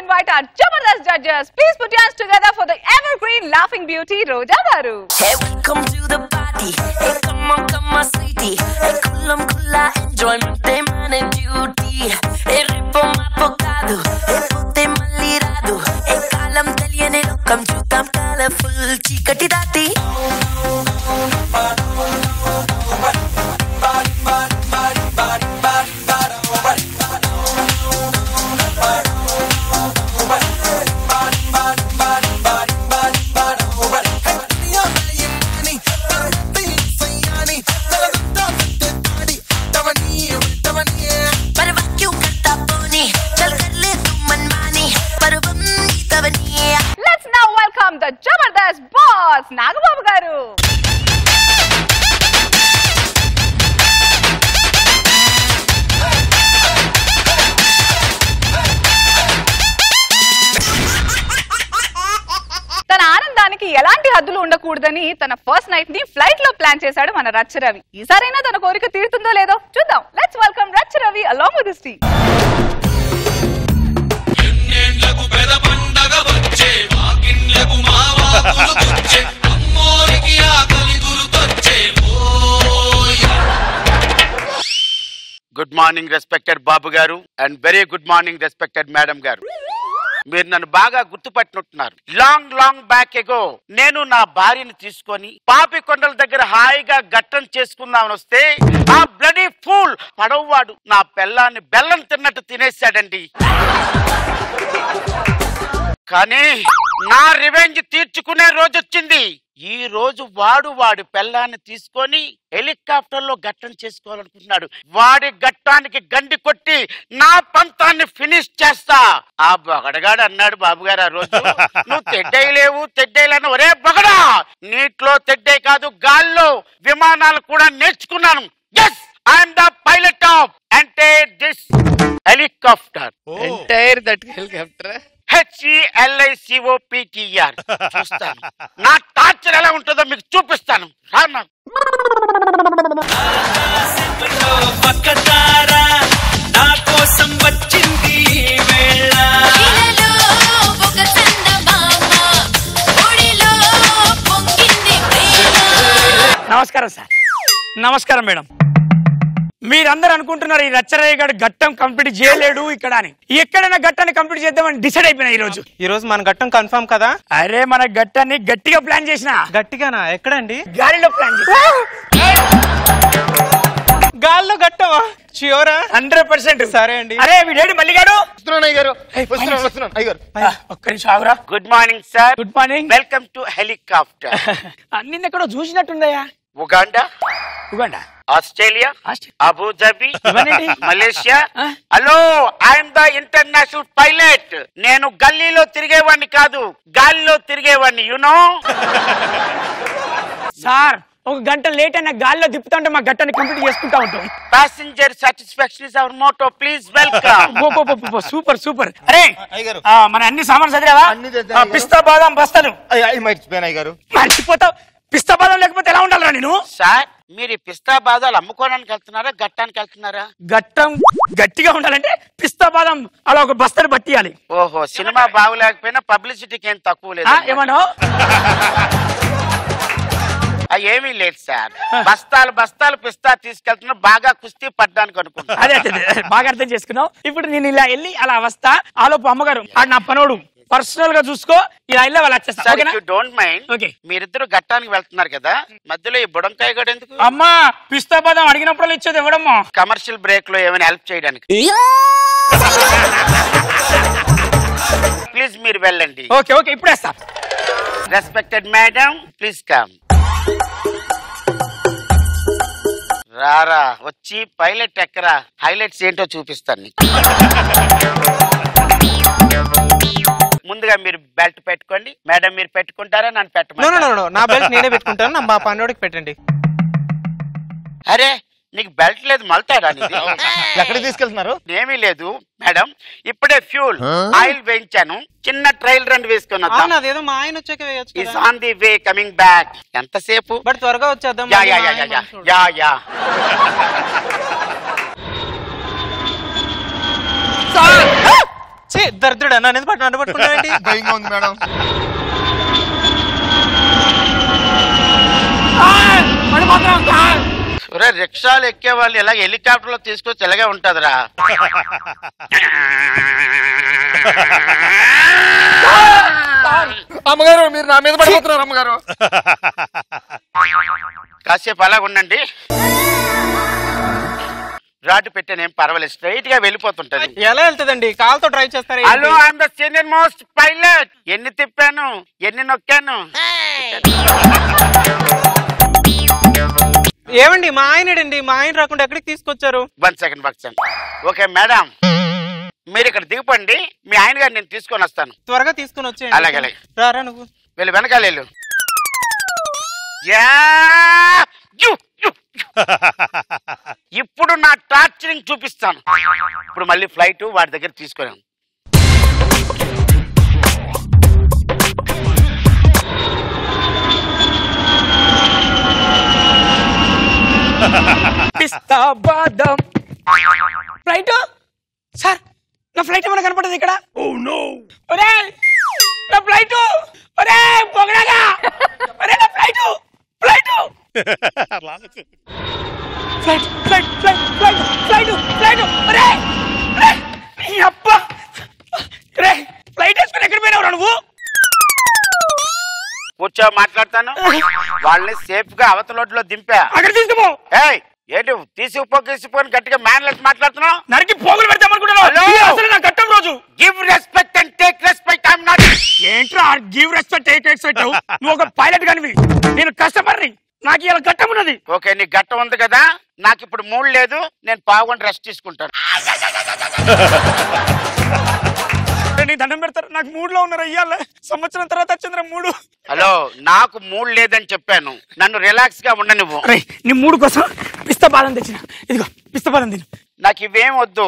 invite our Jabardast judges. Please put your hands together for the evergreen laughing beauty, Roja Garu. Hey, welcome to the party. Hey, come on, sweetie. Hey, kulla enjoyment, day man and duty. Hey, ripo mapokadu. Hey, putte malliradu. Hey, kalam teliyane lokam chudam colorful chikati dati. The Jabardast boss, Nagababu Garu. తన ఆనందానికి ఎలాంటి హద్దులు ఉండకూడదని తన first night ని flight లో plan చేశాడు మన రచ్చ రవి. ఈసారైనా తన కోరిక తీరుతుందో లేదో చూద్దాం. Let's welcome Racha Ravi along with his team. Good morning respected Babu garu and very good morning respected madam garu. మీరు నన్ను బాగా గుర్తుపట్టినట్టున్నారు. లాంగ్ బ్యాక్ ఎగో నేను నా భార్యని తీసుకొని పాపి కొండల దగ్గర హాయిగా గట్టం చేసుకుందామని వస్తే ఆ బ్లడీ ఫూల్ పడవవాడు నా పెళ్ళాన్ని బెల్లం తిన్నట్టు తినేశాడండి. కానీ నా రివెంజ్ తీర్చుకునే రోజు వచ్చింది. ఈ రోజు వాడి పెళ్ళాన్ని తీసుకొని హెలికాప్టర్ లో గట్టం చేసుకోవాలనుకుంటున్నాడు. వాడి గట్టానికి గండి కొట్టి నా పంతాన్ని ఫినిష్ చేస్తా. ఆ బొగడగాడు అన్నాడు బాబు గారు ఆ రోజు, నువ్వు తెడ్డేయలేను. ఒరే బొగడా, నీటిలో తెడ్డే కాదు గాల్లో విమానాలు కూడా నేర్చుకున్నాను. Yes, I'm the pilot of entire this helicopter. Entire that helicopter HELICOPTER. చూస్తాను నా టార్చర్ ఎలా ఉంటుందో మీకు చూపిస్తాను. నమస్కారం సార్. నమస్కారం మేడం. మీరందరూ అనుకుంటున్నారు ఈ రచ్చరయ్య గారు గట్టం కంప్లీట్ చేయలేడు ఇక్కడ అని. ఎక్కడైనా గట్టాన్ని కంప్లీట్ చేద్దామని డిసైడ్ అయిపోయినా ఈ రోజు మన గట్టం కన్ఫర్మ్ కదా. అరే మన గట్టాన్ని గట్టిగా ప్లాన్ చేసిన. గట్టిగానా? ఎక్కడండి? గాలిలో ప్లాన్ చేసిన. గాల్లో గట్టమా? ష్యూరా? 100%. సరే అండి. అరే వీడేడు మల్లిగాడు. ఒక్క నిమిషం ఆగురా. Good morning sir. Good morning. Welcome to helicopter. నిన్న ఎక్కడో చూసినట్టుందయ్యా. Uganda, Australia, Abu Dhabi, Malaysia. Hello, I'm the international pilot. నేను గల్లీలో తిరిగేవాడిని కాదు, గాలిలో తిరిగేవాడిని. యునో సార్, ఒక గంట లేట్ అయినా గాల్లో తిప్పుతుంటే మా గట్టాన్ని కంప్లీట్ చేసుకుంటా ఉంటాం. Passenger satisfaction is our motto. Please welcome. Super super. అరే మన అన్ని సామాన్ చదివావా? పిస్తా బాదం బస్తాలు మర్చిపోతావు. పిస్తా బాదం లేకపోతే ఎలా ఉండాలరా నేను? సార్, మీరు పిస్తా బాదాలు అమ్ముకోవడానికి వెళ్తున్నారా, గట్టానికి వెళ్తున్నారా? గట్టం గట్టిగా ఉండాలంటే పిస్తా బాదం అలా ఒక బస్తాలు పట్టియాలి. ఓహో, సినిమా బాగులేకపోయినా పబ్లిసిటీకి ఏం తక్కువ లేదు. ఏమన్నా? ఏమీ లేదు సార్. బస్తాలు పిస్తా తీసుకెళ్తున్నా బాగా కుస్తీ పడ్డానికి అనుకుంటా. అదే బాగా అర్థం చేసుకున్నావు. ఇప్పుడు నేను ఇలా వెళ్ళి అలా వస్తా. ఆలోపు అమ్మగారు నా పనోడు పర్సనల్ గా చూసుకో. ఇలా వెళ్ళి వాళ్ళు వచ్చేస్తారు. Don't mind. మీరిద్దరు గట్టానికి వెళ్తున్నారు కదా, మధ్యలో ఈ బుడంకాయ గడ ఎందుకు? అమ్మా, పిస్తా బాదం అడిగినప్పుడు ఇచ్చేది ఎవడమ్మా? కమర్షియల్ బ్రేక్ లో ఏమైనా హెల్ప్ చేయడానికి. ప్లీజ్ మీరు వెళ్ళండి. ఓకే ఇప్పుడు వేస్తా. Respected madam, please come. రారా, వచ్చి పైలట్ ఎక్కరా, హైలైట్స్ ఏంటో చూపిస్తాను నీకు. ముందుగా మీరు బెల్ట్ పెట్టుకోండి. మేడం మీరు పెట్టుకుంటారా, నన్ను పెట్టమంటారా? నా బెల్ట్ నేనే పెట్టుకుంటాను, మా పన్నోడికి పెట్టండి. అరే, నీకు బెల్ట్ లేదు, మల్తాడా? ఎక్కడికి తీసుకెళ్తున్నారు? ఏమీ లేదు మేడం, ఇప్పుడే ఫ్యూల్ ఆయిల్ వేయించాను. చిన్న ట్రైల్ రన్ వేసుకున్నా. అదేదో మా ఆయన వచ్చాక వేయొచ్చు. Is on the way, coming back. ఎంతసేపు? బట్ త్వరగా వచ్చేద్దాం. యా దరిద్రుడు అనేది పట్టుకుంటావేంటి? భయంగా ఉంది మేడం. రిక్షాలు ఎక్కే వాళ్ళు ఇలా హెలికాప్టర్ లో తీసుకొచ్చి ఎలాగే ఉంటదిరా. అమ్మగారు మీరు నా మీద పడిపోతున్నారు అమ్మగారు. కాసేపు అలాగ ఉండండి, రాటు పెట్టానేం పర్వాలేదు, స్ట్రైట్ గా వెళ్ళిపోతుంటది. ఎలా వెళ్తుందండి? కాల్తో డ్రైవ్ చేస్తారు. Hello, I'm the senior most pilot. ఎన్ని తిప్పాను, ఎన్ని నొక్కాను. ఏమండి మా ఆయనడండి, మా ఆయన రాకుండా ఎక్కడికి తీసుకొచ్చారు? 1 సెకండ్. ఓకే మేడం, మీరు ఇక్కడ దిగిపోండి, మీ ఆయన గారు నేను తీసుకొని వస్తాను. త్వరగా తీసుకుని వచ్చేయండి. అలాగే రారా నువ్వు. వీళ్ళు వెనకాల వెళ్ళు. ఇప్పుడు నా టార్చరింగ్ చూపిస్తాను. ఇప్పుడు మళ్ళీ ఫ్లైట్ వాడి దగ్గర తీసుకున్నాను. పిస్తా బాదం ఫ్లైట్. సార్ నా ఫ్లైట్ ఏమైనా కనపడదు ఇక్కడ? ఒరే నా ఫ్లైట్, ఒరే పొగడగా, ఒరే నా flight flight flight flight flight flight flight flight ఒరే అబ్బా, రే ఫ్లైట్ వేసుకుని ఎక్కడ పోయినావురా నువ్వు? కూర్చో, మాట్లాడతాను. వాళ్ళని సేఫ్ గా అవతల దింపా. అక్కడ తీసుకుపో. ఏయ్ ఏంటి తీసుకుపోని గట్టిగా మ్యాన్లెస్ మాట్లాడుతున్నావు? నరికి పోగులు పెడతామనుకుంటున్నావు? అసలు నా కట్టం రోజు. Give respect and take respect. I'm not. ఏంట్రా గివ్ రెస్పెక్ట్ టేక్ రెస్పెక్ట్? నువ్వు ఒక పైలట్ కానివి, నేను కస్టమర్ని, నాకు ఇలా గట్టం ఉన్నది. ఓకే, నీ గట్టం ఉంది కదా, నాకు ఇప్పుడు మూడ్ లేదు, నేను పావుగంట రెస్ట్ తీసుకుంటాను. నీ దండం పెడతారు, నాకు మూడ్ లో ఉన్నారు అయ్యాల. సంవత్సరం తర్వాత వచ్చిందిరా మూడు. హలో, నాకు మూడ్ లేదని చెప్పాను, నన్ను రిలాక్స్ గా ఉండనివ్వు. నీ మూడు కోసం పిస్తా బాదం తెచ్చిన, ఇదిగో పిస్తా బాదం తిను. నాకు ఇవేం వద్దు,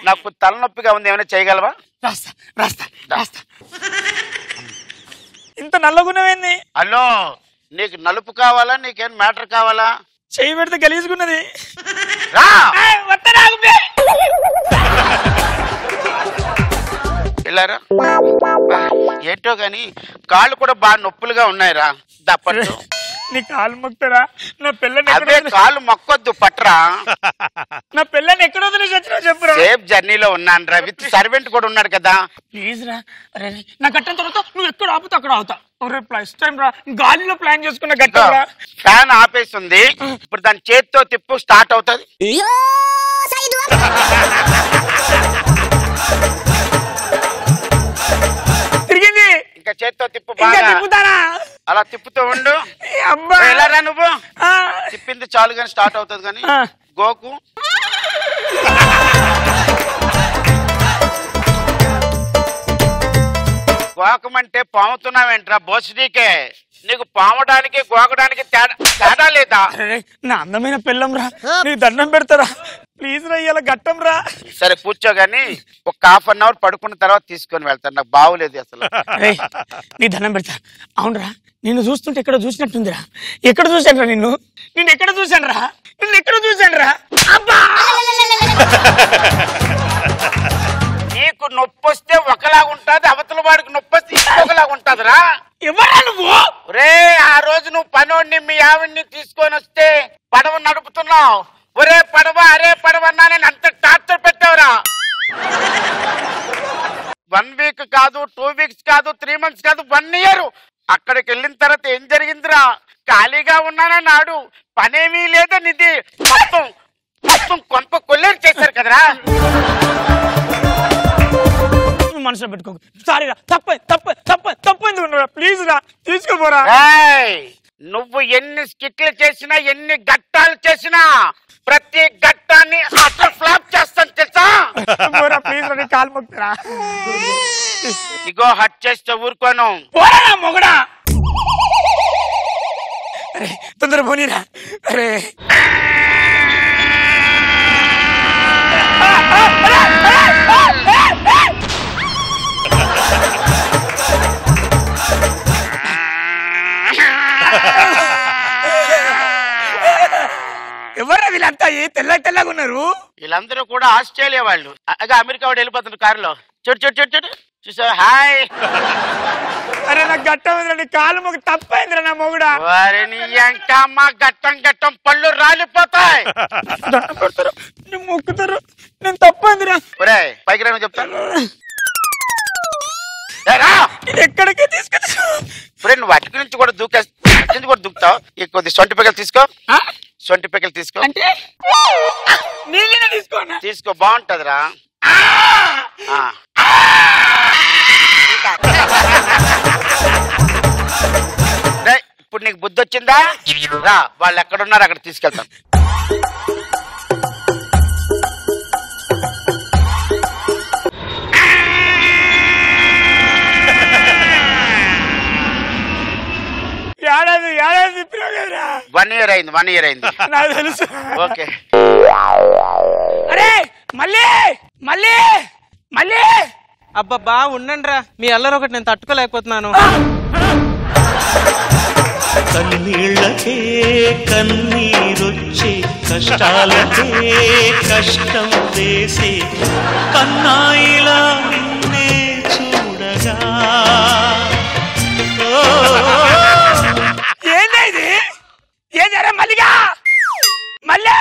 నాకు తలనొప్పిగా ఉంది, ఏమైనా చేయగలవా? రాస్తా రాస్తా రాస్తా. ఇంత నల్లగున్నవేంది? హలో, నీకు నలుపు కావాలా, నీకేం మ్యాటర్ కావాలా? చెయ్యి పెడితే గలీజుకున్నది. రా వెళ్ళారా? ఏంటో గాని కాళ్ళు కూడా బాగా నొప్పులుగా ఉన్నాయిరా. దప్పట్టు. నీ కాలు మొక్కుతారా? నా పిల్లని అదే కాళ్ళు మొక్కొద్దు, పట్టరా. నా పిల్లని ఎక్కడ వదిలేసి వచ్చినా చెప్పురా. సేఫ్ జర్నీలో ఉన్నాను రా, విత్ సర్వెంట్ కూడా ఉన్నాడు కదా. ప్లీజ్ రా. అరే నా కట్టిన తర్వాత నువ్వు ఎక్కడ ఆపుతా అక్కడ ఆగుతా. ప్లస్ టైం రా, గాలిలో ప్లాన్ చేసుకున్న గట్టరా. ఫ్యాన్ ఆపేస్తుంది, ఇప్పుడు దాని చేతితో తిప్పు, స్టార్ట్ అవుతుంది. తిరిగింది, ఇంకా చేతితో తిప్పు, ఇంకా బాగా తిప్పుతానా? అలా తిప్పుతూ ఉండు. అబ్బా వెళ్ళారా నువ్వు? ఆ, తిప్పింది చాలు కానీ స్టార్ట్ అవుతుంది కానీ. ఆ. గోకు గోకమంటే పాముతున్నావేంట్రా బోసిడీకే? నీకు పామడానికి గోకడానికి తేడా లేదా? అరే, నా అందమైన పిల్లం రా, నీకు దండం పెడతారా ప్లీజ్ రా, ఇలా గట్టం రా. సరే కూర్చోగాని ఒక ½ అవర్ పడుకున్న తర్వాత తీసుకొని వెళ్తాను, నాకు బాగులేదు అసలు. నీ దండం పెడతా. అవునరా, నిన్ను చూస్తుంటే ఎక్కడ చూసినట్టుందిరా. ఎక్కడ చూశాను రా నిన్ను? నిన్ను ఎక్కడ చూశాను రా? నిన్ను ఎక్కడ చూశాను రా? అబ్బా, నీకు నొప్పి వస్తే ఒకలాగా ఉంటది, అవతల వాడికి నొప్పి వస్తే ఇంకొకలాగా ఉంటదిరా. ఎవరా నువ్వు? రే, ఆ రోజు నువ్వు పనోడిని మీ ఆవిడ్ని తీసుకొని వస్తే పడవ నడుపుతున్నావు. ఒరే పడవ, అరే పడవ అన్నా, నేను అంత టార్చర్ పెట్టావురా. 1 వీక్ కాదు, 2 వీక్స్ కాదు, 3 months కాదు, 1 year. అక్కడికి వెళ్ళిన తర్వాత ఏం జరిగిందిరా? ఖాళీగా ఉన్నానన్నాడు, పనేమీ లేదనిది, మొత్తం మొత్తం కొంప కొల్లేరు చేశారు కదరా. మనసులో పెట్టుకో. సారీ రా, తప్పైంది ప్లీజ్ రా, తీసుకుపోరా. నువ్వు ఎన్ని స్కిట్లు చేసినా, ఎన్ని గట్టాలు చేసినా, ప్రతి గట్టాన్ని అసలు ఫ్లాప్ చేస్తాను తెలుసా? ప్లీజ్ రా, కాలు మొక్కుతారా. ఇగో హట్ చేస్తే ఊరుకోను. పోరా మొగడా. అరే తొందర పోనీరా. అరే ఎవరా వీళ్ళంతా తెల్లగా ఉన్నారు? వీళ్ళందరూ కూడా ఆస్ట్రేలియా వాళ్ళు. అగా అమెరికా వాడు వెళ్ళిపోతున్నారు కారులో. చూడు చూడు చూడు చూడు చూసావు హాయ్. అరే నాకు గట్టం వదిలేండి, కాలు మొక్క తప్పైందిరా నా మొగుడా. వారి నీ ఎంకమ్మ గట్టం గట్టం పళ్ళు రాలిపోతాయి. నేను మొక్కుతారు, నేను తప్పైందిరా. ఒరే పైకి రా చెప్తాను. ఎక్కడికి తీసుకొచ్చా? నువ్వు అటు నుంచి కూడా దూకుతావు. కొద్ది సొంటి పిక్కలు తీసుకో, సొంటి పిక్కలు తీసుకో. అంటే తీసుకోనా? తీసుకో బాగుంటదిరా. ఇప్పుడు నీకు బుద్ధి వచ్చిందా? రా, వాళ్ళు ఎక్కడున్నారు అక్కడ తీసుకెళ్తాను. ఏడాది తిప్పినావు కదరా. 1 year అయింది, 1 year అయింది. నాకు తెలుసు. ఓకే. అరే మళ్ళీ మళ్ళీ మళ్ళీ అబ్బబ్బా ఉండండి రా, మీ అల్లరి ఒకటి నేను తట్టుకోలేకపోతున్నాను. కన్నీళ్ళకే కన్నీరొచ్చే, కష్టాలకే కష్టం వేసే కన్నాయిలా నిన్నే చూడగా. ఏంది ఏదరా మల్లిగా మళ్ళీ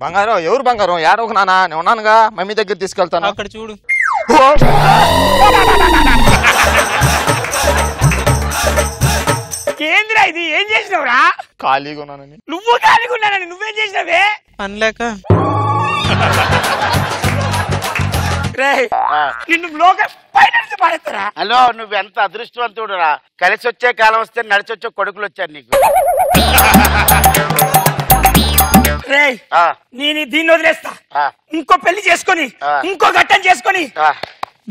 బంగారం ఎవరు బంగారం? ఏడవకు నాన్న, నేను ఉన్నానుగా, మమ్మీ దగ్గర తీసుకెళ్తాను. అక్కడ చూడు. ఏందిరా ఇది? ఏం చేసినావురా? ఖాళీగా ఉన్నానని. నువ్వు ఖాళీగా ఉన్నానని నువ్వేం చేసినావే? పనిలేక. నిన్ను లోకం పైన పడేస్తారా? హలో, నువ్వు ఎంత అదృష్టవంతుడు రా. కలిసి వచ్చే కాలం వస్తే నడిచి వచ్చే కొడుకులు వచ్చారు నీకు. నేను దీన్ని వదిలేస్తా, ఇంకో పెళ్లి చేసుకొని ఇంకో ఘట్టం చేసుకొని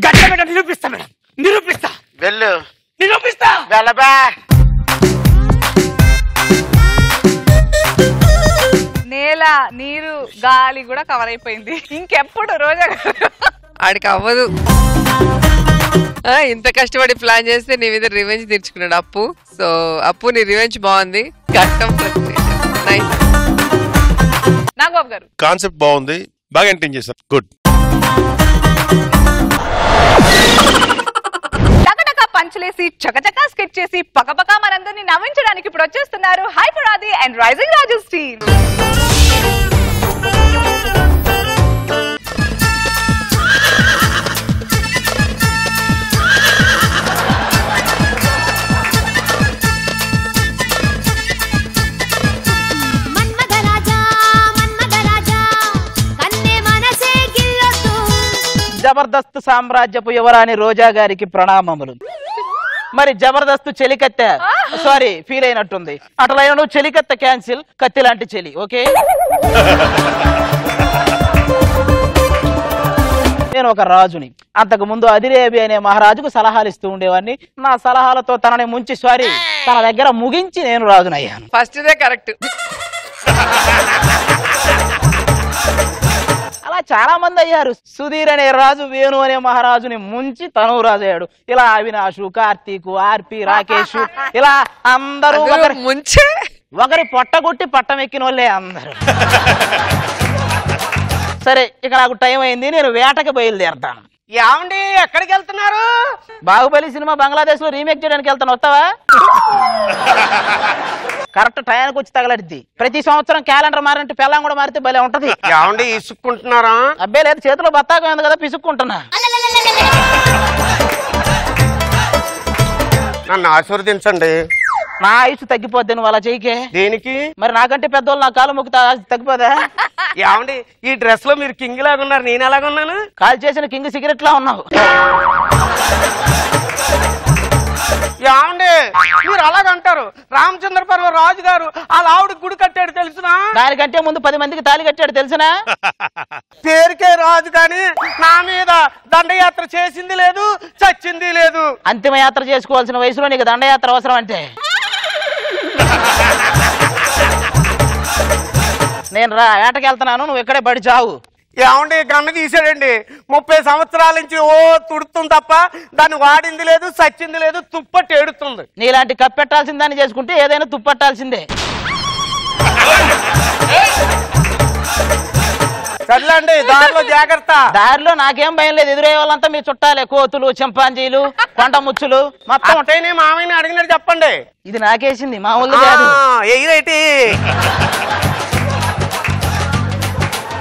గట్ట మీద నిరూపిస్తా మేడం, నిరూపిస్తా. వెళ్ళు, నిరూపిస్తా. వెళ్ళబా. నేల, నీరు, గాలి కూడా కవర్ అయిపోయింది. ఇంకెప్పుడు రోజా ఆడికి అవ్వదు. ఇంత కష్టపడి ప్లాన్ చేస్తే నీ మీద రివెంజ్ తీర్చుకున్నాడు అప్పు. సో అప్పు నీ రివెంజ్ బాగుంది. ఘట్టం నైస్. నాగబాబు గారు కాన్సెప్ట్ బాగుంది, బాగా ఎంటర్టైన్ చేశారు. గుడ్. టకటక పంచలేసి చకచకా స్కెచ్ చేసి పకపక మనందరినీ నవ్వించడానికి ఇప్పుడు వచ్చేస్తున్నారు Hyper Aadi and rising Raju team. Jabardasth సామ్రాజ్యపు యువరాణి రోజా గారికి ప్రణామములు. మరి జబర్దస్త్ చెలికత్తె, సారీ ఫీల్ అయినట్టుంది. అట్లా నువ్వు చెలికత్తె క్యాన్సిల్, కత్తి లాంటి చెలి. ఓకే, నేను ఒక రాజుని. అంతకు ముందు అదిరేబి అనే మహారాజుకు సలహాలు ఇస్తూ ఉండేవాడిని. నా సలహాలతో తనని ముంచి తన దగ్గర ముగించి నేను రాజునయ్యాను. First they correct. అలా చాలా మంది అయ్యారు. సుధీర్ అనే రాజు వేణు అనే మహారాజుని ముంచి తను రాజు అయ్యాడు. ఇలా అవినాషు, కార్తీక్, ఆర్పి, రాకేష్, ఇలా అందరూ ముంచే ఒకరి పొట్టగొట్టి పట్టం ఎక్కిన వాళ్ళే అందరూ. సరే, ఇక నాకు టైం అయింది, నేను వేటకి బయలుదేరతాను. ఏమండి ఎక్కడికి వెళ్తున్నారు? బాహుబలి సినిమా బంగ్లాదేశ్ లో రీమేక్ చేయడానికి వెళ్తాను, వస్తావా? కరెక్ట్ టయానికి వచ్చి తగలడిద్ది. ప్రతి సంవత్సరం క్యాలెండర్ మారంటే పెళ్ళం కూడా మారితే భలే ఉంటది. ఏమండి ఇసుక్కుంటున్నారా? అబ్బే లేదు, చేతిలో బత్తాకం ఉంది కదా, పిసుక్కుంటున్నా. నన్ను ఆశీర్వదించండి. నా ఆయుష్ తగ్గిపోద్ది, నువ్వు అలా చేయకే. దేనికి? మరి నాకంటే పెద్దోళ్ళు నా కాలు మొక్కుతా తగ్గిపోదా? ఏమండి ఈ డ్రెస్ లో మీరు కింగ్ లాగా ఉన్నారు, నేను ఎలాగున్నాను? కాల్ చేసిన కింగ్ సిగరెట్ లా ఉన్నావు. ఏమండి మీరు అలాగంటారు? రామచంద్రపురం రాజు గారు వాళ్ళ ఆవిడ గుడి కట్టాడు తెలుసునా? దానికంటే ముందు 10 మందికి తాళి కట్టాడు తెలుసునా? పేరుకే రాజు కానీ నా మీద దండయాత్ర చేసింది లేదు, చచ్చింది లేదు. అంతిమ యాత్ర చేసుకోవాల్సిన వయసులో నీకు దండయాత్ర అవసరం అంటే? నేను వేటకి వెళ్తున్నాను, నువ్వు ఇక్కడే పడి చావు. ఏమండి గన్న తీసాడండి. 30 సంవత్సరాల నుంచి ఓ తుడుతుంది తప్ప దాన్ని వాడింది లేదు, సచ్చింది లేదు, తుప్పట్టి ఏడుతుంది. నీలాంటి కప్పెట్టాల్సిన దాన్ని చేసుకుంటే ఏదైనా తుప్పట్టాల్సిందే. సర్లేండి దారిలో జాగ్రత్త. దారిలో నాకేం భయం లేదు, ఎదురయ్యే వాళ్ళంతా మీ చుట్టాలే, కోతులు, చింపాంజీలు, కొండ ముచ్చులు మొత్తం ఉంటాయి. మామయ్యని అడిగినట్టు చెప్పండి. ఇది నాకేసింది, మా ఊళ్ళో కాదు. ఎయిరేటి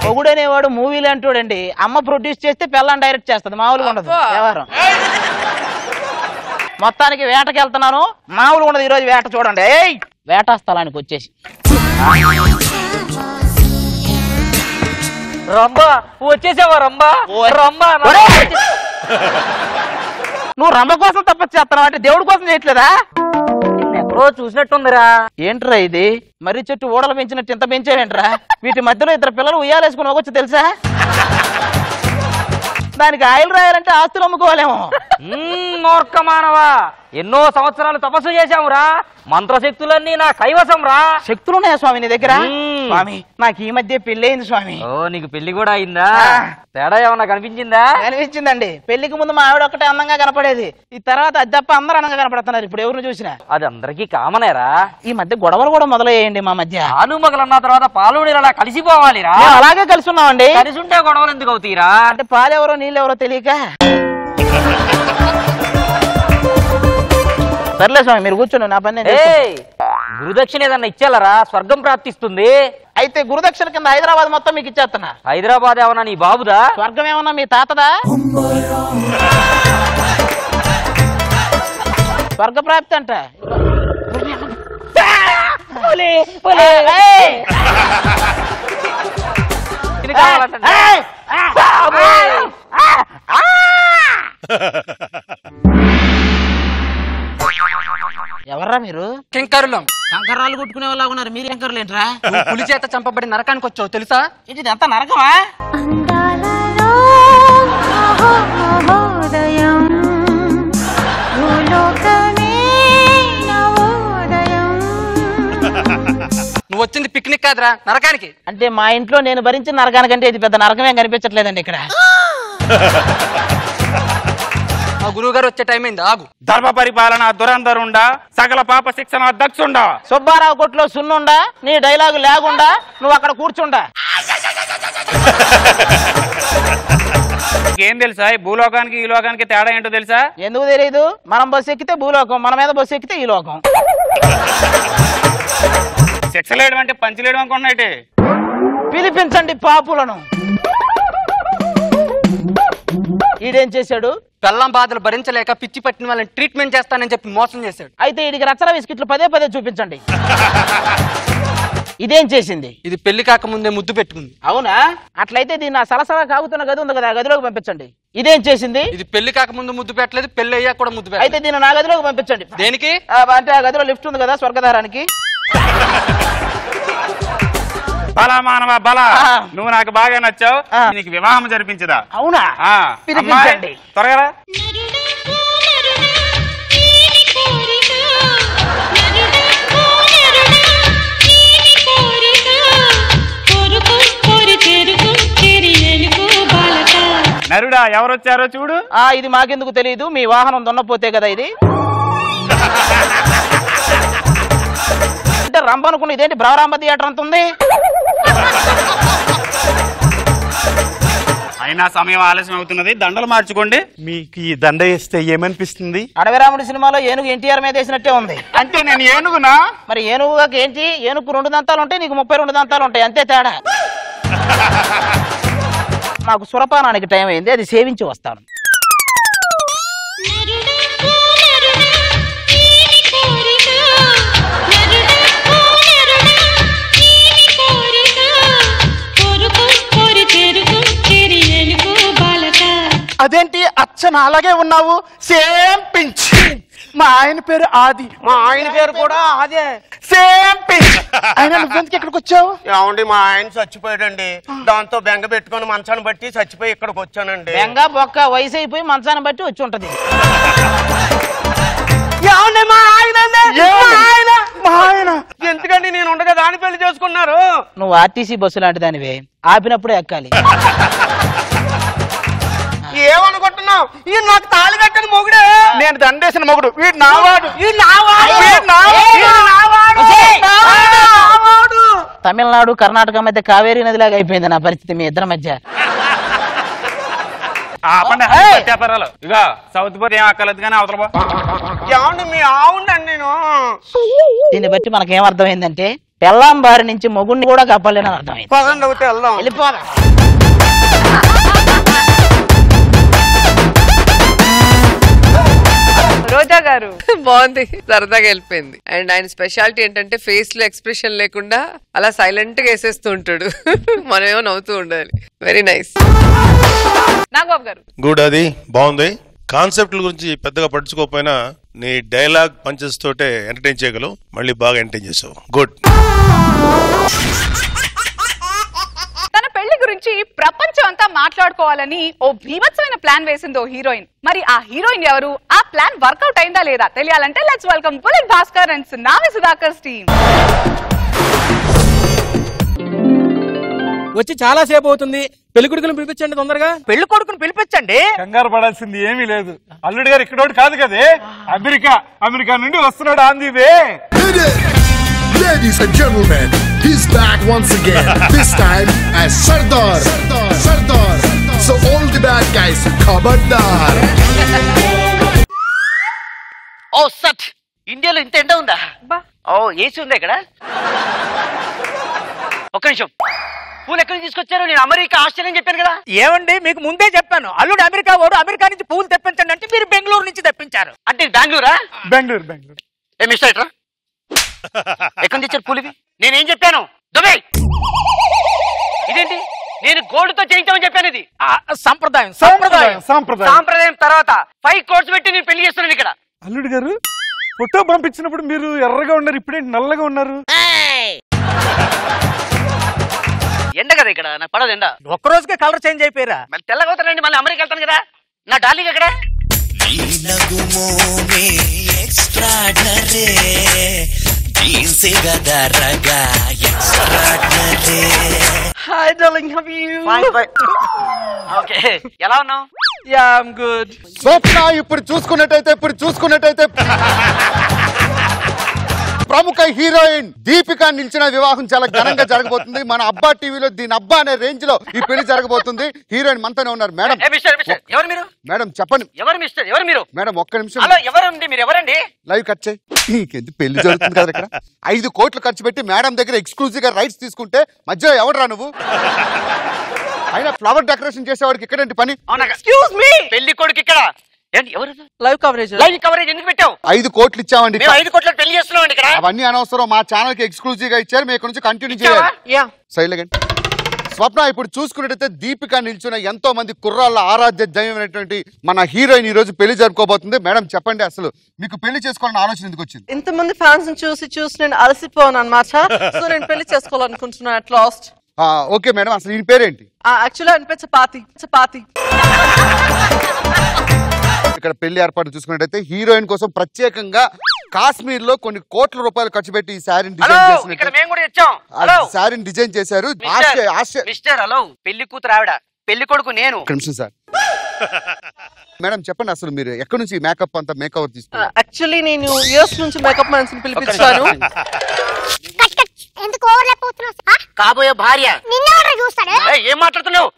పొగుడనేవాడు మూవీలు అంటాడండి, అమ్మ ప్రొడ్యూస్ చేస్తే పిల్లని డైరెక్ట్ చేస్తుంది, మామూలుగా ఉండదు వ్యవహారం. మొత్తానికి వేటకి వెళ్తున్నాను, మామూలుగా ఉండదు ఈరోజు వేట. చూడండి వేట స్థలానికి వచ్చేసి రంబా వచ్చేసావా? రంబా రంబా నువ్వు రంభ కోసం తప్పచ్చు చేస్తున్నావు అంటే దేవుడి కోసం చేయట్లేదా? ఎక్కడో చూసినట్టుందిరా. ఏంట్రా ఇది? మర్రి చెట్టు ఓడలు పెంచినట్టు ఇంత పెంచావేంట్రా? వీటి మధ్యలో ఇద్దరు పిల్లలు ఉయ్యాలేసుకుని పోవచ్చు తెలుసా? దానికి ఆయిల్ రాయాలంటే ఆస్తులు అమ్ముకోవాలేమో. మూర్ఖ మానవా, ఎన్నో సంవత్సరాలు తపస్సు చేశామురా, మంత్రశక్తులన్నీ నా కైవసం రా. శక్తులున్నాయా స్వామి నీ దగ్గర? స్వామి నాకు ఈ మధ్య పెళ్ళయింది స్వామి. ఓ నీకు పెళ్లి కూడా అయిందా? తేడా ఏమన్నా కనిపించిందా? కనిపించిందండి. పెళ్లికి ముందు మా ఆవిడ ఒకటే అందంగా కనపడేది, ఈ తర్వాత అది తప్ప అందరూ అందంగా కనపడుతున్నారు ఇప్పుడు ఎవరు చూసినా. అది అందరికీ కామనేరా. ఈ మధ్య గొడవలు కూడా మొదలయ్యండి మా మధ్య. ఆలు మగలన్న తర్వాత పాలుని అలా కలిసిపోవాలిరా. అలాగే కలిసి ఉన్నామండి. కలిసి ఉంటే గొడవలు ఎందుకు అవుతాయిరా? అంటే పాలెవరో నీళ్ళెవరో తెలియక. సర్లే స్వామి మీరు కూర్చోండి, నా పని. గురుదక్షిణ ఏదన్నా ఇచ్చేలరా, స్వర్గం ప్రాప్తిస్తుంది. అయితే గురుదక్షిణ కింద హైదరాబాద్ మొత్తం మీకు ఇచ్చేస్తున్నా. హైదరాబాద్ ఏమన్నా నీ బాబుదా? స్వర్గం ఏమన్నా మీ తాతదా? స్వర్గ ప్రాప్తి అంట. ఎవర్రా మీరు? కింకరులం. కంకరాలు కొట్టుకునే వాళ్ళ ఉన్నారు, మీరు కంకర్లేంట్రా? పులి చేత చంపబడి నరకానికి వచ్చావు తెలుసా? ఇది ఎంత నరకమా? నువ్వు వచ్చింది పిక్నిక్ కాదురా, నరకానికి. అంటే మా ఇంట్లో నేను భరించిన నరకానికంటే ఇది పెద్ద నరకమేం కనిపించట్లేదండి ఇక్కడ. మా గురువు గారు వచ్చే టైం అయింది, ఆగు. ధర్మ పరిపాలన దురంధరుండా, సకల పాప శిక్షణ అధ్యక్షుండా, సుబ్బారావు కొట్లో సున్నుండా, నీ డైలాగు లేకుండా నువ్వు అక్కడ కూర్చుండా. ఏం తెలుసా ఈ భూలోకానికి ఈ లోకానికి తేడా ఏంటో తెలుసా? ఎందుకు తెలియదు? మనం బస్సు ఎక్కితే భూలోకం, మన మీద బస్సు ఎక్కితే ఈ లోకం. శిక్షలేయడం అంటే పంచలేయడం అనుకున్నట్టే. పిలిపించండి పాపులను. ఈడేం చేశాడు? పెళ్ళం బాధలు భరించలేక పిచ్చి పట్టిన వాళ్ళని ట్రీట్మెంట్ చేస్తానని చెప్పి మోసం చేశాడు. అయితే వీడికి రచ్చల బిస్కెట్లు పదే పదే చూపించండి. ఇదేం చేసింది? ఇది పెళ్లి కాకముందే ముద్దు పెట్టుకుంది. అవునా? అట్లయితే దీన్ని సలసలా కాగుతున్న గది ఉంది కదా, ఆ గదిలోకి పంపించండి. ఇదేం చేసింది? ఇది పెళ్లి కాకముందు ముద్దు పెట్టలేదు, పెళ్లి అయ్యాక కూడా ముద్దు పెట్టలేదు. అయితే దీన్ని నా గదిలోకి పంపించండి. దేనికి? అంటే ఆ గదిలో లిఫ్ట్ ఉంది కదా స్వర్గధారానికి. బలా మానవ బలా, నువ్వు నాకు బాగా నచ్చావు, నీకు వివాహం జరిపించదా? అవునా? పిలిపించండి త్వరగా. నరుడా ఎవరొచ్చారో చూడు. ఇది మాకెందుకు తెలియదు, మీ వాహనం దున్నపోతే కదా ఇది. అంటే రంభ అనుకున్న ఇదేంటి బ్రవరాంబ థియేటర్ అంత ఉంది. అయినా సమయం ఆలస్యం అవుతున్నది, దండలు మార్చుకోండి. మీకు ఈ దండ వేస్తే ఏమనిపిస్తుంది? అడవిరాముడి సినిమాలో ఏనుగు ఎన్టీఆర్ మీద వేసినట్టే ఉంది. అంటే నేను ఏనుగునా? మరి ఏనుగుగా ఏంటి? ఏనుగు 2 దంతాలు ఉంటాయి, నీకు 32 దంతాలు ఉంటాయి, అంతే తేడా. మాకు సురపానానికి టైం అయింది, అది సేవించి వస్తాను. అదేంటి అచ్చన అలాగే ఉన్నావు? Same pinch. మా ఆయన పేరు ఆది. మా ఆయన పేరు కూడా అదే, సేమ్ పించ్. ఆయన నువ్వెందుకు ఇక్కడికి వచ్చావు? ఏమండి మా ఆయన చచ్చిపోయాడండి, దాంతో బెంగ పెట్టుకొని మంచాన్ని బట్టి చచ్చిపోయి ఇక్కడికి వచ్చానండి. బెంగ బొక్క వయసు అయిపోయి మంచాన్ని బట్టి వచ్చి ఉంటది. మా ఆయన ఎందుకండి నేను ఉండగా దాని పెళ్లి చేసుకున్నారు? నువ్వు ఆర్టీసీ బస్సు లాంటి దానివే, ఆపినప్పుడే ఎక్కాలి. ఏమనుకుంటున్నావు? ఈ నాకు తాళి కట్టిన మొగుడే. నేను దండేసిన మొగుడు, వీడు నావాడు. తమిళనాడు కర్ణాటక మధ్య కావేరీ నదిలాగా అయిపోయింది నా పరిస్థితి మీ ఇద్దరి మధ్య. ఇక సౌత్ పోతే ఏం అక్కర్లేదు కానీ అవతల ఏమండి మీ ఆవుండండి నేను. దీన్ని బట్టి మనకేం అర్థమైందంటే పెళ్ళాం బారి నుంచి మొగుడిని కూడా కాపాడలేని అర్థమైంది. పదండి ఒకటి వెళ్దాం. వెళ్ళిపోదా. రోజా గారు బాగుంది, సరదాగా వెళ్ళిపోయింది. అండ్ ఆయన స్పెషాలిటీ ఏంటంటే ఫేస్ లో ఎక్స్ప్రెషన్ లేకుండా అలా సైలెంట్ గా వేసేస్తూ ఉంటాడు. మనమేమో నవ్వుతూ ఉండాలి. Very nice. నాగబాబు గారు గుడ్. అది బాగుంది. కాన్సెప్ట్ల గురించి పెద్దగా పట్టించుకోకపోయినా నీ డైలాగ్ పంచెస్ తోటే ఎంటర్టైన్ చేయగలవు. మళ్ళీ బాగా ఎంటర్టైన్ చేసావు. గుడ్. తన పెళ్లి గురించి ప్రపంచం అంతా మాట్లాడుకోవాలని ఓ భీభత్సమైన ప్లాన్ వేసిందో హీరోయిన్. మరి ఆ హీరోయిన్ ఎవరు, ఆ ప్లాన్ వర్కౌట్ అయిందా లేదా తెలియాలంటే let's welcome bullet Bhaskar and నావి సుధాకర్ టీమ్. వచ్చి చాలా సేపు అవుతుంది. పెళ్లి కొడుకుని పిలిపించండి తొందరగా. పెళ్లి కొడుకుని పిలిపించండి. కంగారు పడాల్సింది ఏమీ లేదు. అల్లుడు గారు ఇక్కడ కాదు కదే, అమెరికా నుండి వస్తున్నాడు. On the way. Ladies and gentlemen, he's back once again. This time as Sardar. So all the bad guys, Khabardar. ఓ సట్, ఇండియాలో ఇంత ఎండ ఉందా? ఓ ఏసీ ఉందా ఇక్కడ? ఒక్క నిమిషం. పూలు ఎక్కడి నుంచి తీసుకొచ్చారు? నేను అమెరికా ఆస్ట్రేలియా చెప్పాను కదా. ఏమండి మీకు ముందే చెప్పాను, అల్లుడు అమెరికా వాడు, అమెరికా నుంచి పూలు తెప్పించండి అంటే మీరు బెంగళూరు నుంచి తెప్పించారు. అంటే బెంగళూరా? బెంగళూరు. ఏ మిస్టర్ ఎట్రా, ఎక్కడి నుంచి తెచ్చారు పూలు ఇవి? నేనేం చెప్పాను? దుబాయ్. ఇదేంటి, నేను గోల్డ్ తో చేయించామని చెప్పాను. ఇది సాంప్రదాయం తర్వాత 5 crores పెట్టి నేను పెళ్లి చేస్తున్నాను ఇక్కడ. అల్లుడు గారు ఫోటో పంపించినప్పుడు మీరు ఎర్రగా ఉన్నారు, ఇప్పుడేంటి నల్లగా ఉన్నారు? ఎండ కదా ఇక్కడ, నాకు పడదు ఎండ. ఒక్క రోజుకే కలర్ చేంజ్ అయిపోయారా? మళ్ళీ తెల్లగా అవుతానండి, మళ్ళీ అమెరికా వెళ్తాను కదా. నా డార్లింగ్ ఎక్కడ? Hi darling, how are you? Okay, ఎలా ఉన్నావు? Yeah I am good. Swapna ఇప్పుడు చూసుకున్నట్టయితే ప్రముఖ హీరోయిన్ దీపిక నిలిచిన వివాహం చాలా ఘనంగా జరగబోతుంది. మన అబ్బా టీవీలో దీని అబ్బా అనే రేంజ్ లో ఈ పెళ్లి జరగబోతుంది. హీరోయిన్ మనతోనే ఉన్నారు. మేడం ఎవరు మీరు? మేడం చెప్పండి. ఎవరు మీరు? మేడం ఒక్క నిమిషం. హలో, ఎవరండి మీరు? ఎవరండి? లైవ్ కట్ చేయి. నీకెందుకు పెళ్లి జరుగుతుంది కదా ఇక్కడ. 5 కోట్లు ఖర్చు పెట్టి మేడం దగ్గర ఎక్స్క్లూజివ్ గా రైట్స్ తీసుకుంటే మధ్యలో ఎవడరా నువ్వు? అయినా ఫ్లవర్ డెకరేషన్ చేసేవాడికి ఇక్కడేంటి పని? ఎక్స్క్యూజ్ మీ, పెళ్లి కొడుకు ఇక్కడ. లైవ్ కవరేజ్ ఎందుకు పెట్టావు? 5 కోట్లు ఇచ్చామండి. 5 కోట్ల పెళ్లి చేస్తున్నాం ఇక్కడ. అవన్నీ అనవసరం. మా ఛానల్ కి ఎక్స్క్లూజివ్ గా ఇచ్చారు, మీ ఇక్కడ నుంచి కంటిన్యూ చేయాలి. సైలెంట్. స్వప్న ఇప్పుడు చూసుకున్నట్టయితే దీపిక నిల్చున్న ఎంతో మంది కుర్రాళ్ళ ఆరాధ్య దైవమైనటువంటి మన హీరోయిన్ ఈ రోజు పెళ్లి జరుపుకోబోతుంది. మేడం చెప్పండి, అసలు మీకు పెళ్లి చేసుకోవాలని ఆలోచన ఎందుకు వచ్చింది? ఇంతమంది ఫ్యాన్స్ చూసి నేను అలసిపోను అనమాట. సో నేను పెళ్లి చేసుకోవాలనుకుంటున్నాను అట్ లాస్ట్. ఓకే మేడం, అసలు ఈ పేరేంటి? యాక్చువల్లీ ఆయన పేరు చపాతి. ఇక్కడ పెళ్లి ఏర్పాటు చూసుకున్నట్టయితే హీరోయిన్ కోసం ప్రత్యేకంగా కాశ్మీర్ లో కొన్ని కోట్ల రూపాయలు ఖర్చు పెట్టి ఈ శారీని డిజైన్ చేశారు. హలో, పెళ్లి కూతురు ఆవిడ, పెళ్లి కొడుకు నేను. సార్ మేడం చెప్పండి, అసలు మీరు ఎక్కడి నుంచి మేకప్ అంతా మేకవర్ తీసుకున్నారు? యాక్చువల్లీ నేను యూఎస్ నుంచి మేకప్ మ్యాన్స్ ని పిలిపించాను. కాబోయే భార్య ఏం మాట్లాడుతున్నావు?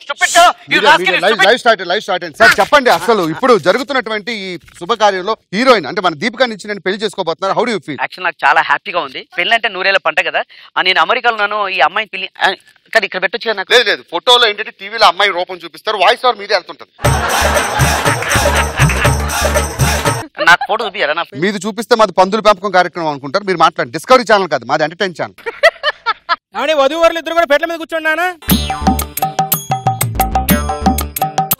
సార్ చెప్పండి, అసలు ఇప్పుడు జరుగుతున్నటువంటి ఈ శుభకార్యంలో హీరోయిన్ అంటే మన దీపిక నుంచి నేను పెళ్లి చేసుకోబోతున్నారు. How do you feel? Actual నాకు చాలా హ్యాపీగా ఉంది. పెళ్లి అంటే 100 ఏళ్ల పంట కదా. నేను అమెరికాలో ఉన్నాను, ఈ అమ్మాయిని పెళ్లి కానీ ఇక్కడ పెట్టొచ్చు కదా. నాకు లేదు, ఫోటోలో ఏంటంటే టీవీలో అమ్మాయి రూపం చూపిస్తారు, వాయిస్ ఓవర్ మీదే వెళ్తుంటది. నాకు ఫోటో చూపియారా? మీది చూపిస్తే మాది పందుల పెంపకం కార్యక్రమం అనుకుంటారు. మీరు మాట్లాడండి. డిస్కవరీ ఛానల్ కాదు, మాది ఎంటర్టైన్ ఛానల్. వధువులు ఇద్దరు కూడా పెట్టల మీద కూర్చోండి.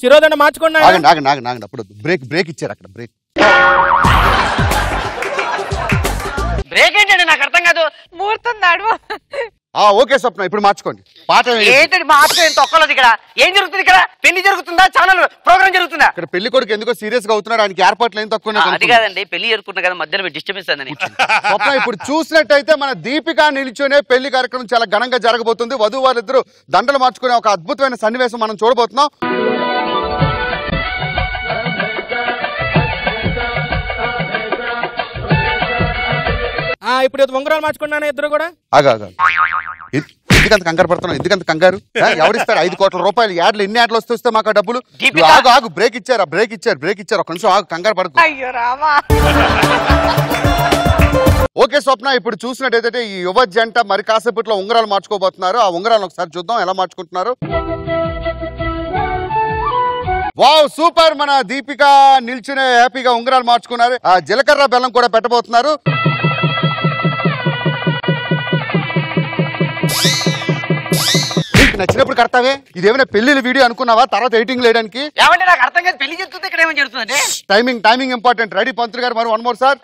చిరోదండ మార్చుకోండి. ఆగండి. అప్పుడు బ్రేక్ ఇచ్చారు. అక్కడ బ్రేక్ ఏంటండి నాకు అర్థం కాదు. ముహూర్తం నడువ. ఓకే స్వప్న, ఇప్పుడు మార్చుకోండి. పాట ఏంటంటే మార్చుకోండి. తొక్కలేదు ఇక్కడ. ఏం జరుగుతుంది ఇక్కడ? పెళ్లి జరుగుతుందా? ఛానల్ ప్రోగ్రామ్ జరుగుతుందా? ఇక్కడ పెళ్లి కొడుకు ఎందుకో సీరియస్ గా అవుతున్నాడు. ఆయనకి ఏర్పాట్లు ఏం తక్కువ. అది కాదండి, పెళ్లి జరుగుతున్నా కదా, మధ్యలో డిస్టర్బెన్స్ అండి. స్వప్న ఇప్పుడు చూసినట్టయితే మన దీపిక నిల్చునే పెళ్లి కార్యక్రమం చాలా ఘనంగా జరగబోతుంది. వధువు వారిద్దరు దండలు మార్చుకునే ఒక అద్భుతమైన సన్నివేశం మనం చూడబోతున్నాం. ఇప్పుడు ఉంగరాలు మార్చుకున్నాను ఇద్దరు కూడా. ఎందుకంత కంగారు పడుతున్నావు? ఎందుకంత కంగారు? ఎవరిస్తారు 5 కోట్ల రూపాయలు? యాడ్లు ఎన్ని యాడ్లు వస్తే మాకు ఆ డబ్బులు? ఆగు బ్రేక్ ఇచ్చారు, బ్రేక్ ఇచ్చారు. ఒక నిమిషం ఆగు, కంగారు పడకు. అయ్యో రామా. ఓకే స్వప్న, ఇప్పుడు చూసినట్టయితే ఈ యువ జంట మరి కాసేపట్లో ఉంగరాలు మార్చుకోబోతున్నారు. ఆ ఉంగరాలు ఒకసారి చూద్దాం ఎలా మార్చుకుంటున్నారు. Wow super! మన దీపిక నిల్చునే హ్యాపీగా ఉంగరాలు మార్చుకున్నారు. ఆ జీలకర్ర బెల్లం కూడా పెట్టబోతున్నారు. నచ్చినప్పుడు కడతావే, ఇదేమైనా పెళ్లి వీడియో అనుకున్నావా? తర్వాత ఎడిటింగ్ లేయడానికి నాకు అర్థం కాదు, పెళ్లి చేస్తుంది ఇక్కడ ఏమని జరుగుతుంది? Timing important. రెడీ పంతులు గారు, మరి 1 more సార్.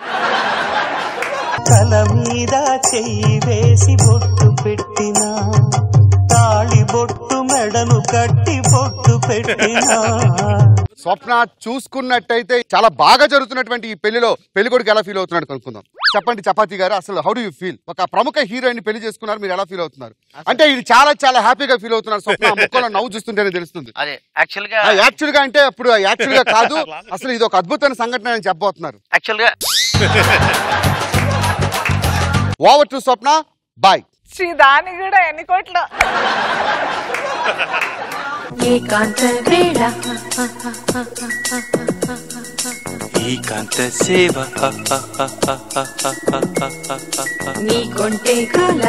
తల మీద చెయ్యి వేసి బొట్టు పెట్టినా, తాళి బొట్టు మెడను కట్టి బొట్టు పెట్టినా. స్వప్న చూసుకున్నట్టయితే చాలా బాగా జరుగుతున్నటువంటి ఈ పెళ్లిలో పెళ్లి కొడుకు ఎలా ఫీల్ అవుతున్నాడు కనుక్కుందాం. చెప్పండి చపాతి గారు, అసలు హౌ డు యూ ఫీల్? ఒక ప్రముఖ హీరోయిన్ పెళ్లి చేసుకున్నారు, మీరు ఎలా ఫీల్ అవుతున్నారు? అంటే ఇది చాలా హ్యాపీగా ఫీల్ అవుతున్నారు. స్వప్న ముక్కలో నవ్వు చూస్తుంటేనే తెలుస్తుంది. అదే యాక్చువల్ గా అంటే అప్పుడు యాక్చువల్ గా కాదు, అసలు ఇది ఒక అద్భుతమైన సంఘటన అని చెప్పబోతున్నారు. యాక్చువల్ గా ఓవర్ టు స్వప్న, బాయ్. దాని కూడా ఎన్ని కోట్లు? ఏకాంత వేళ ఏకాంత సేవ నీ కొంటే గోల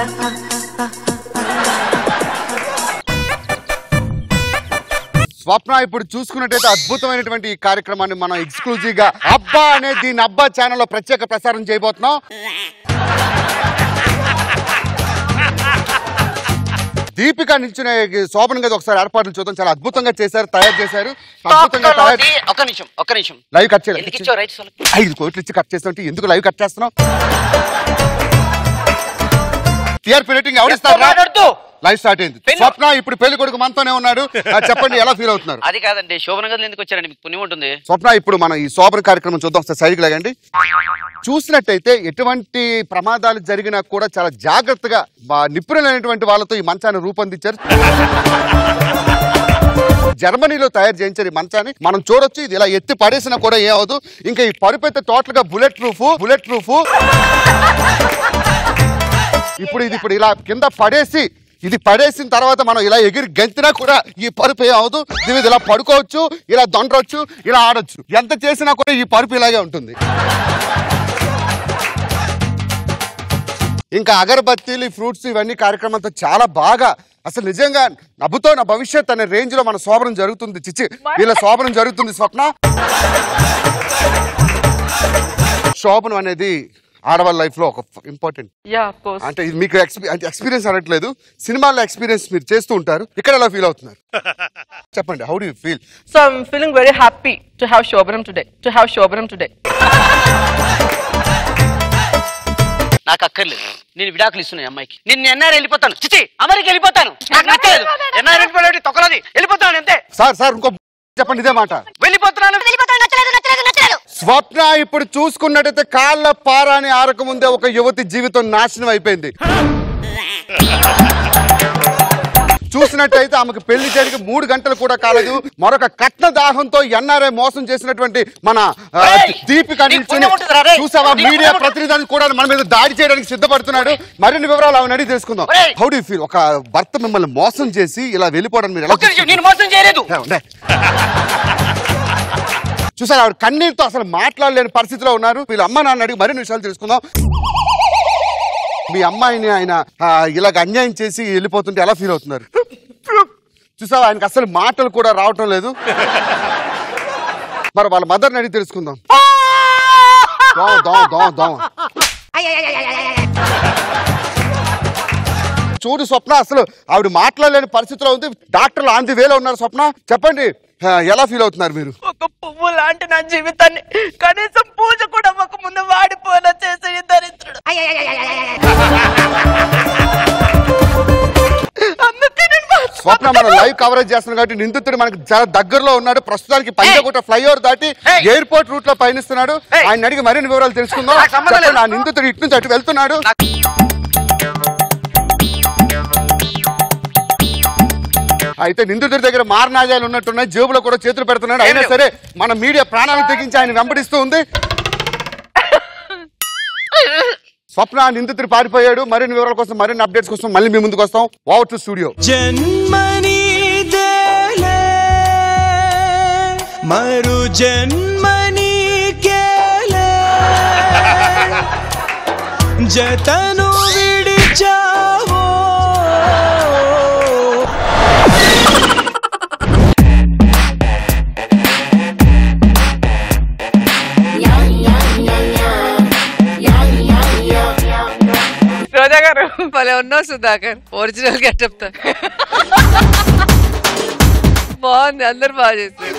స్వప్న ఇప్పుడు చూసుకున్నట్టయితే అద్భుతమైనటువంటి ఈ కార్యక్రమాన్ని మనం ఎక్స్క్లూజివ్ గా అబ్బా అనే దీని అబ్బా ఛానల్ లో ప్రత్యేక ప్రసారం చేయబోతున్నాం. దీపిక నిల్చునే శోభన్ గది ఒకసారి ఏర్పాట్లు చూద్దాం. చాలా అద్భుతంగా చేశారు, తయారు చేశారు. ఒక్క నిమిషం లైవ్ కట్ చేయాలి. 5 కోట్లు ఇచ్చి కట్ చేస్తుంటే ఎందుకు లైవ్ కట్ చేస్తున్నాం? టీఆర్పీ రేటింగ్ ఎవరిస్తారు? లైవ్ స్టార్ట్ అయింది. స్వప్న ఇప్పుడు పెళ్లి కొడుకు మనతోనే ఉన్నాడు. చెప్పండి ఎలా ఫీల్ అవుతున్నారు? అది కాదండి, శోభన గదిలో ఎందుకు వచ్చారండి? మీకు పుణ్యం ఉంటుంది. స్వప్న ఇప్పుడు మనం ఈ శోభన కార్యక్రమం చూద్దాం. సైడ్కి లాగండి. చూసినట్టయితే ఎటువంటి ప్రమాదాలు జరిగినా కూడా చాలా జాగ్రత్తగా నిపుణులైనటువంటి వాళ్ళతో ఈ మంచాన్ని రూపొందించారు. జర్మనీలో తయారు చేయించారు ఈ మంచాన్ని. మనం చూడొచ్చు, ఇది ఇలా ఎత్తి పడేసినా కూడా ఏమవుదు. ఇంకా ఈ పరుపు అయితే టోటల్ గా బుల్లెట్ ప్రూఫ్. ఇప్పుడు ఇలా కింద పడేసిన తర్వాత మనం ఇలా ఎగిరి గెంతినా కూడా ఈ పరుపు ఏమవుదు. దీని మీద ఇలా పడుకోవచ్చు, ఇలా దొండవచ్చు, ఇలా ఆడొచ్చు. ఎంత చేసినా కూడా ఈ పరుపు ఇలాగే ఉంటుంది. ఇంకా అగరబత్తీలు, ఫ్రూట్స్ ఇవన్నీ కార్యక్రమంతో చాలా బాగా, అసలు నిజంగా నవ్వుతో నా భవిష్యత్ అనే రేంజ్ లో మన శోభనం జరుగుతుంది. వీళ్ళ శోభనం జరుగుతుంది. స్వప్న శోభనం అనేది ఆడవాళ్ళ లైఫ్ లో ఒక ఇంపార్టెంట్. అంటే ఇది మీకు ఎక్స్పీరియన్స్ అనట్లేదు, సినిమాల్లో ఎక్స్పీరియన్స్ మీరు చేస్తూ ఉంటారు. ఇక్కడ ఎలా ఫీల్ అవుతున్నారు చెప్పండి. How do you feel? So I'm feeling very happy to have Shobhanam today. నాకు అక్కర్లేదు, నేను విడాకులు ఇస్తున్నాయి అమ్మాయికి. నేను ఎన్ఆర్ వెళ్ళిపోతాను, అమెరికా వెళ్ళిపోతాను. నాకు నచ్చలేదు. ఎన్ఆర్ వెళ్ళిపోయి తొక్కలది వెళ్ళిపోతాను అంతే. సార్ ఇంకో చెప్పండి ఇదే మాట. వెళ్ళిపోతున్నాను. స్వప్న ఇప్పుడు చూసుకున్నట్టయితే కాళ్ళ పారాని ఆరక ముందే ఒక యువతి జీవితం నాశనం అయిపోయింది. చూసినట్టయితే ఆమెకు పెళ్లి జరిగి 3 గంటలు కూడా కాలేదు. మరొక కట్న దాహంతో ఎన్ఆర్ఐ మోసం చేసినటువంటి మన దీపిక చూసావా? మీడియా ప్రతినిధులను కూడా మన మీద దాడి చేయడానికి సిద్ధపడుతున్నాడు. మరిన్ని వివరాలు ఆమె అడిగి తెలుసుకుందాం. How do you feel? ఒక భర్త మిమ్మల్ని మోసం చేసి ఇలా వెళ్ళిపోవడం మీరు ఎలా? నేను మోసం చేయలేదు. చూసారు, ఆవిడ కన్నీటితో అసలు మాట్లాడలేని పరిస్థితిలో ఉన్నారు. వీళ్ళ అమ్మ నాన్న అడిగి మరిన్ని విషయాలు తెలుసుకుందాం. మీ అమ్మాయిని ఆయన ఇలాగ అన్యాయం చేసి వెళ్ళిపోతుంటే ఎలా ఫీల్ అవుతున్నారు? చూసావా, ఆయనకు అసలు మాటలు కూడా రావటం లేదు. మరి వాళ్ళ మదర్ని అడిగి తెలుసుకుందాం. చూడు స్వప్న, అసలు ఆవిడ మాట్లాడలేని పరిస్థితిలో ఉంది. డాక్టర్లు ఆన్ ది వేలో ఉన్నారు. స్వప్న చెప్పండి, ఎలా ఫీల్ అవుతున్నారు మీరు? ఒక పువ్వు లాంటి నా జీవితాన్ని కనీసం పూజ కూడా ఒక ముందు వాడిపోయినా చేసి దరిద్రుడు. స్వప్న మనం లైవ్ కవరేజ్ చేస్తున్నాం కాబట్టి నిందితుడు మనకి చాలా దగ్గరలో ఉన్నాడు. ప్రస్తుతానికి పంజగుట్ట ఫ్లైఓవర్ దాటి ఎయిర్పోర్ట్ రూట్ లో పయనిస్తున్నాడు. ఆయన అడిగి మరిన్ని వివరాలు తెలుసుకుందాం. ఆ నిందితుడు ఇటు నుంచి అటు వెళ్తున్నాడు. అయితే నిందితుడి దగ్గర మారణాజాలు ఉన్నట్టున్నాయి, జేబులో కూడా చేతులు పెడుతున్నాడు. అయినా సరే మన మీడియా ప్రాణాలను తెగించి ఆయన వెంబడిస్తూ ఉంది. స్వప్న నిందితుడు పారిపోయాడు. మరిన్ని వివరాల కోసం మరిన్ని అప్డేట్స్ కోసం మళ్ళీ మీ ముందుకు వస్తాం. Over to studio. మరు జన్మని కేలే జతను విడిచావో రోజా గారు భలే ఉన్నావు సుధాకర్. ఒరిజినల్ గెటప్ తో బాగుంది. అందరు బాగా చేశారు.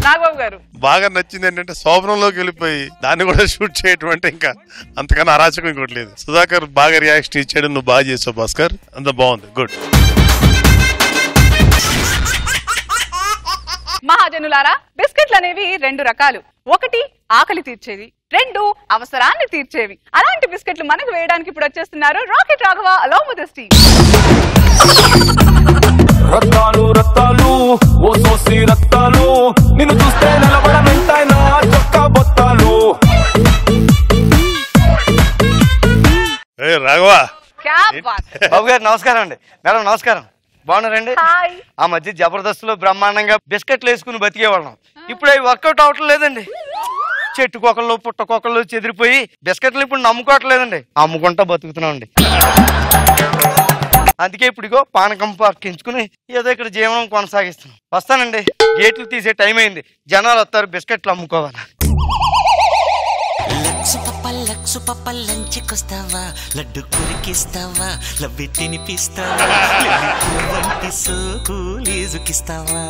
నాగబాబు గారు బాగా నచ్చింది ఏంటంటే శోభనంలోకి వెళ్ళిపోయి దాన్ని కూడా షూట్ చేయటం అంటే ఇంకా అంతకన్నా అరాచకం ఇంకోటి లేదు. సుధాకర్ బాగా రియాక్షన్ ఇచ్చాడు. నువ్వు బాగా చేసావు భాస్కర్. అంత బాగుంది. గుడ్. మహాజనులారా, బిస్కెట్లు అనేవి 2 రకాలు. ఒకటి ఆకలి తీర్చేవి, 2 అవసరాన్ని తీర్చేవి. అలాంటి బిస్కెట్లు మనకు వేయడానికి ఇప్పుడు వచ్చేస్తున్నారు rocket Raghava along with his team. Rattalu Rattalu ఓ సోసి రత్తాలు నిన్ను చూస్తే నిలబడమెంతైనా చొక్కా బొత్తాలు. రాఘవ బాబు గారు నమస్కారం అండి. మేడం నమస్కారం. బాగున్నారండి? ఆ మధ్య జబర్దస్త్ లో బ్రహ్మాండంగా బిస్కెట్లు వేసుకుని బతికేవాళ్ళం. ఇప్పుడు అవి వర్కౌట్ అవటం లేదండి. చెట్టుకొకళ్ళు పుట్టకొకళ్ళు చెదిరిపోయి బిస్కెట్లు ఇప్పుడు నమ్ముకోవట్లేదండి. అమ్ముకుంటా బతుకుతున్నాం అండి. అందుకే ఇప్పుడు పానకం పక్కించుకుని ఏదో ఇక్కడ జీవనం కొనసాగిస్తున్నాం. వస్తానండి. గేట్లు తీసే టైం అయింది. జనాలు వస్తారు. బిస్కెట్లు అమ్ముకోవాలి. లక్సు పప్ప లంచ్కొస్తావా, లడ్డు కురికిస్తావా, లవ్వి తినిపిస్తావా, వంటి సోకులీజుకిస్తావా.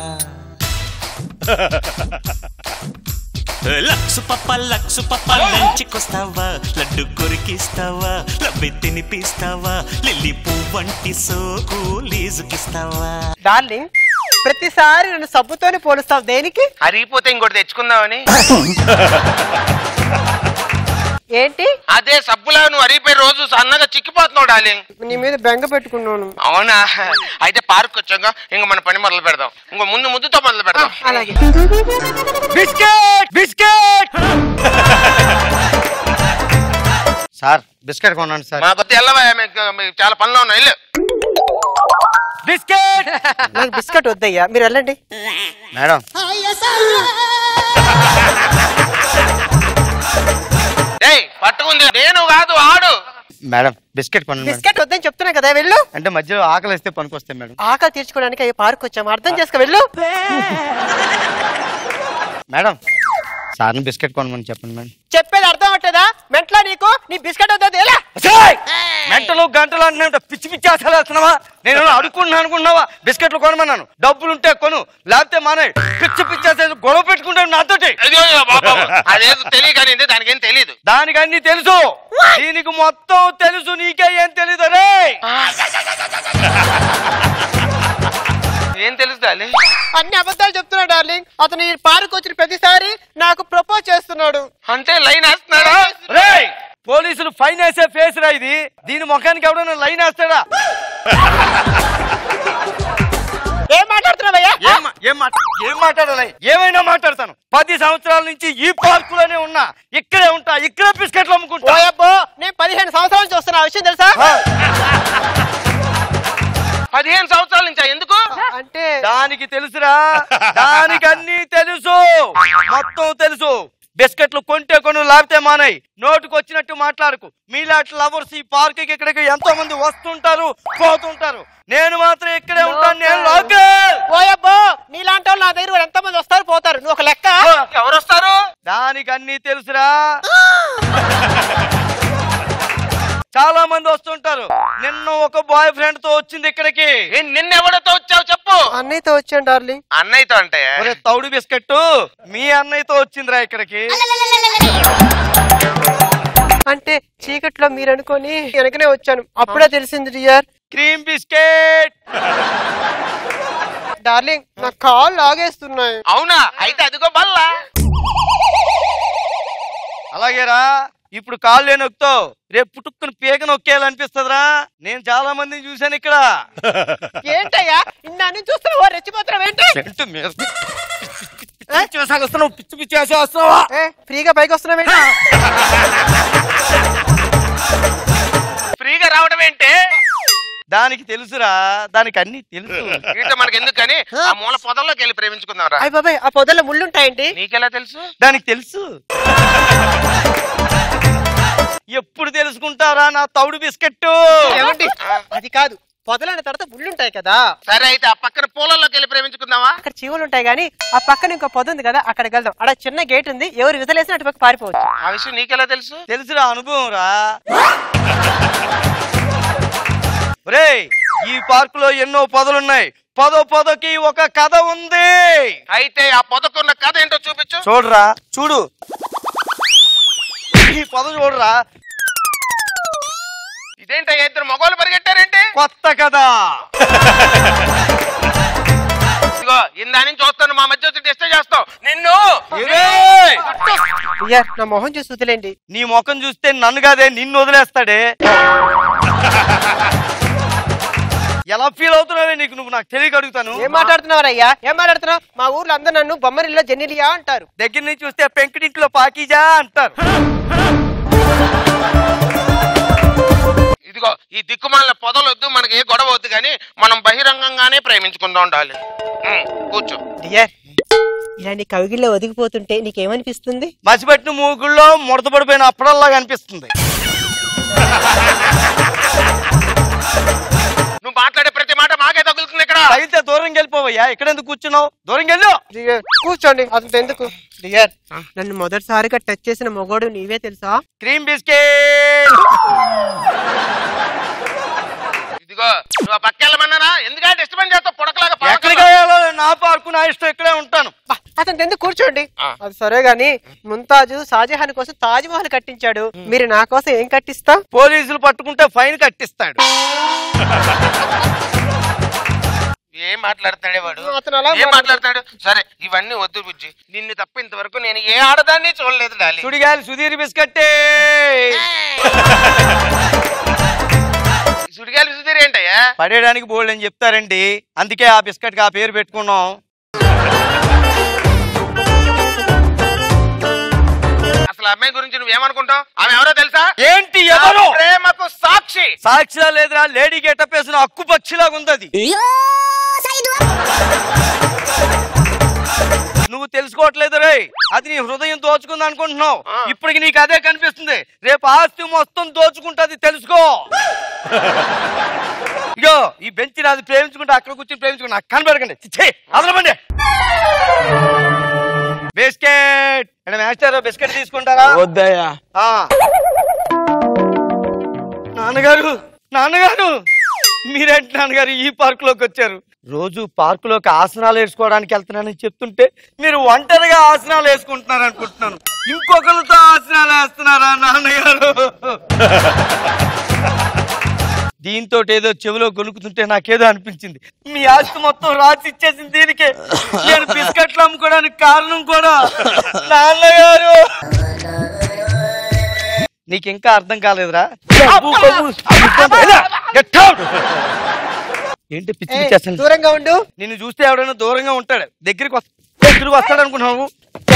లక్సు పప్ప లంచ్కొస్తావా, లడ్డు కొరికిస్తావా, లవ్వి తినిపిస్తావా, లిల్లీ పువ్వంటి సోకులీజుకిస్తావా. డార్లింగ్, ప్రతిసారి నన్ను సబ్బుతోనే పోలుస్తావు. దేనికి? అరిగిపోతే ఇంకోటి తెచ్చుకుందామని. ఏంటి? అదే సబ్బులా నువ్వు అరిగిపోయి రోజు సన్నగా చిక్కిపోతున్నావు డార్లింగ్. నీ మీద బెంగ పెట్టుకున్నాను. అవునా? అయితే పార్క్ వచ్చాక ఇంక మన పని మొదలు పెడదాం. ఇంకో ముద్దుతో మొదలు పెడదాం. అలాగే. బిస్కెట్ బిస్కెట్ సార్, బిస్కెట్ కొన్నాను సార్. మా కొద్ది వెళ్ళవా, చాలా పనిలో ఉన్నా. వెళ్ళు. బిస్కెట్. నాకు బిస్కెట్ వద్దయ్యా, మీరు వెళ్ళండి. మేడం పట్టుకుంది నేను కాదు, ఆడు. మేడం బిస్కెట్ కొన్నాను. బిస్కెట్ వద్దని చెప్తున్నా కదా, వెళ్ళు. అంటే మధ్యలో ఆకలి వేస్తే పనికొస్తాయి మేడం. ఆకలి తీర్చుకోవడానికి అయ్యే పార్క్ వచ్చాము, అర్థం చేసుకో. వెళ్ళు. మేడం సార్ని బిస్కెట్ కొనమని చెప్పండి మేడం. చెప్పేది అర్థం అవట్లేదా? మెంట్లో నీకు నీ బిస్కెట్ వద్ద ఎలా గంటలు గంటలు అంటే పిచ్చి పిచ్చి ఆశలు వేస్తున్నావా? నేను అడుక్కున్నాను అనుకున్నావా? బిస్కెట్లు కొనమన్నాను. డబ్బులుంటే కొను, లేకపోతే మానే. పిచ్చి పిచ్చి గొడవ పెట్టుకుంటాను నాతోటి. అదేదో తెలియకనింది, దానికేం తెలీదు. దానికి అన్ని తెలుసు, దీనికి మొత్తం తెలుసు, నీకే ఏం తెలీదు. రే ఏం తెలుసు డార్లింగ్? అన్ని అబద్ధాలు చెప్తున్నా డార్లింగ్. అతను ఈ పార్క్ వచ్చిన ప్రతిసారి నాకు ప్రపోజ్ చేస్తున్నాడు. అంటే లైన్ వేస్తున్నాడా? రేయ్, పోలీసులు ఫైన్ వేసే ఫేస్ రా ఇది. దీని ముఖానికి ఎవడన్నా లైన్ వేస్తాడా? ఏం మాట్లాడుతున్నావయ్యా? ఏం మాట్లాడాలి? ఏమైనా మాట్లాడతాను. 10 సంవత్సరాల నుంచి ఈ పార్కులోనే ఉన్నా. ఇక్కడే ఉంటా, ఇక్కడే బిస్కెట్లు అమ్ముకుంటా. నేను 15 సంవత్సరాల నుంచి వస్తున్నా. విషయం తెలుసా? 15 సంవత్సరాల నుంచా? ఎందుకు? అంటే దానికి తెలుసురా, దానికి అన్ని తెలుసు, మొత్తం తెలుసు. బిస్కెట్లు కొంటే కొను, లేకపోతే మానాయి. నోటుకు వచ్చినట్టు మాట్లాడుకు. మీలాంటి లవర్స్ ఈ పార్క్ కి ఇక్కడికి ఎంతో మంది వస్తుంటారు, పోతుంటారు. నేను మాత్రం ఇక్కడే ఉంటాను. నేను లోకల్. ఓయబ్బో, నీలాంటి వాళ్ళు నా దగ్గర ఎంతో మంది వస్తారు, పోతారు. నువ్వు ఒక లెక్క. ఎవరు వస్తారు? దానికి అన్ని తెలుసురా. చాలా మంది వస్తుంటారు. నిన్న ఒక బాయ్ ఫ్రెండ్ తో వచ్చింది ఇక్కడికి. నిన్న ఎవరితో వచ్చావు చెప్పు. అన్నయ్యతో వచ్చాను డార్లింగ్. అన్నయ్యతో అంటే తౌడు బిస్కెట్ మీ అన్నయ్యతో వచ్చిందిరా ఇక్కడికి. అంటే చీకట్లో మీరు అనుకొని వెనకనే వచ్చాను. అప్పుడే తెలిసింది డియర్. Cream biscuit. డార్లింగ్, నా కాళ్ళు లాగేస్తున్నాయి. అవునా? అయితే అదిగో బల్లా. అలాగేరా, ఇప్పుడు కాళ్ళు నొక్కుతావు, రేపు పుట్టుకుని పీక నొక్కేయాలనిపిస్తుందిరా. నేను చాలా మందిని చూశాను ఇక్కడ. ఏంటయ్యా ఇన్నా చూస్తున్నావు? రెచ్చిపోతున్నావు ఏంటి? వస్తున్నావు పిచ్చి పిచ్చి వేసి వస్తున్నావా ఫ్రీగా పైకి వస్తున్నావేంటి ఫ్రీగా రావడం ఏంటి దానికి తెలుసురా దానికి అన్ని తెలుసు వీటితో మనకి ఎందుకు కానీ ఆ మూల పొదల్లోకి వెళ్ళి ప్రేమించుకుందాం రా అయ్య బాబాయ్ ఆ పొదల్లో ముళ్ళుంటాయండి నీకెలా తెలుసు దానికి తెలుసు ఎప్పుడు తెలుసుకుంటారా నా తౌడు బిస్కెట్ అది కాదు పొదలైన తర్వాత ముళ్ళుంటాయి కదా సరే అయితే ఆ పక్కన పూలల్లోకి వెళ్ళి ప్రేమించుకుందామా అక్కడ చీవులు ఉంటాయి కానీ ఆ పక్కన ఇంకో పొద ఉంది కదా అక్కడికి వెళ్దాం అక్కడ చిన్న గేట్ ఉంది ఎవరు విధలేసిన అటు పక్క పారిపోవచ్చు ఆ విషయం నీకెలా తెలుసు తెలుసురా అనుభవం రా రేయ్ ఈ పార్క్ లో ఎన్నో పొదలున్నాయి పొదకి ఒక కథ ఉంది అయితే ఆ పొదకున్న కథ ఏంటో చూపించు చూడరా చూడు ఈ పొద చూడరా ఇదేంట ఇద్దరు మగవాళ్ళు పరిగెట్టారేంటి కొత్త కథ ఇదిగో ఇందా నుంచి చూస్తాను మా మధ్య వచ్చి డిస్టర్బ్ చేస్తావు నిన్ను నా మొహం చూసి వదిలేండి నీ ముఖం చూస్తే నన్ను కాదే నిన్ను వదిలేస్తాడే ఎలా ఫీల్ అవుతున్నావే నీకు నువ్వు నాకు తెలియక అడుగుతాను ఏం మాట్లాడుతున్నావయ్యా ఏం మాట్లాడుతున్నావు మా ఊర్లో అందరూ నన్ను బొమ్మరిల్లో జెన్నిలియా అంటారు దగ్గర నుంచి చూస్తే పెంకుటింట్లో పాకీజా అంటారు ఇదిగో ఈ దిక్కుమాల పొదలు వద్దు మనకి ఏ గొడవ వద్దు కానీ మనం బహిరంగంగానే ప్రేమించుకుంటూ ఉండాలి కూర్చో ఇలాంటి కవిగిల్లో ఒదిగిపోతుంటే నీకేమనిపిస్తుంది మసిపెట్టిన మూగుల్లో ముడతపడిపోయిన అప్పుడల్లా కనిపిస్తుంది నువ్వు మాట్లాడే ప్రతి మాట మాకే తగులుతుంది ఇక్కడ అయితే దూరం వెళ్ళిపోవయ్యా ఇక్కడ ఎందుకు కూర్చున్నావు దూరం వెళ్ళు కూర్చోండి అంత ఎందుకు డియర్ నన్ను మొదటిసారిగా టచ్ చేసిన మొగోడు నీవే తెలుసా క్రీమ్ బిస్కెట్ ఇదిగో నువ్వు పక్కెళ్ళమన్నానా ఎందుకంటే డిస్టర్బెన్స్ చేస్తావు పొడకలాగా ఎక్కడికి నా పార్కు నా ఇష్టం ఇక్కడే ఉంటాను అతను ఎందుకు కూర్చోండి అది సరే గాని ముంతాజు షాజహాన్ కోసం తాజ్ మహల్ కట్టించాడు మీరు నా కోసం ఏం కట్టిస్తా పోలీసులు పట్టుకుంటే ఫైన్ కట్టిస్తాడు ఏం మాట్లాడతాడే వాడు ఏం మాట్లాడతాడు సరే ఇవన్నీ వద్దు బుజ్జి నిన్ను తప్ప ఇంతవరకు నేను ఏ ఆడదాన్ని చూడలేదు డాలి సుడిగాలి సుధీర్ బిస్కెట్టే సుడిగాలి సుధీర్ ఏంటయ్యా పడేయడానికి బోల్డ్ అని చెప్తారండి అందుకే ఆ బిస్కెట్ కి ఆ పేరు పెట్టుకున్నాం అసలు అమ్మాయి గురించి నువ్వేమనుకుంటావు ఆమె ఎవరో తెలుసా ఏంటి ఎవరు ప్రేమకు సాక్షి సాక్షిలా లేదురా లేడీ గెటప్ వేసిన అక్కు పక్షిలాగా ఉంది అది నువ్వు తెలుసుకోవట్లేదు రే అది నీ హృదయం దోచుకుంది అనుకుంటున్నావు ఇప్పటికి నీకు అదే కనిపిస్తుంది రేపు ఆస్తి మొత్తం దోచుకుంటుంది తెలుసుకో ఇగో ఈ బెంచ్ నాది ప్రేమించుకుంటే అక్కడ కూర్చొని ప్రేమించుకుంటా నాకు కనబడకండి అదలమండి బిస్కెట్ మాస్టర్ బిస్కెట్ తీసుకుంటారా వద్దయ్యా నాన్నగారు నాన్నగారు మీరేంటి నాన్నగారు ఈ పార్క్ లోకి వచ్చారు రోజు పార్కులోకి ఆసనాలు వేసుకోవడానికి వెళ్తున్నానని చెప్తుంటే మీరు ఒంటరిగా ఆసనాలు వేసుకుంటున్నారు అనుకుంటున్నాను ఇంకొకరితో ఆసనాలు వేస్తున్నారా నాన్నగారు దీంతో ఏదో చెవిలో గొలుకుతుంటే నాకేదో అనిపించింది మీ ఆస్తి మొత్తం రాసి ఇచ్చేసింది దీనికే నేను బిస్కెట్లు అమ్ముకోవడానికి కారణం కూడా నాన్నగారు నీకు ఇంకా అర్థం కాలేదురా ఏంటి పిచ్చి పిచ్చేస్తాను దూరంగా ఉండు నిన్ను చూస్తే ఎవడైనా దూరంగా ఉంటాడు దగ్గరికి వస్తాడు అనుకున్నావు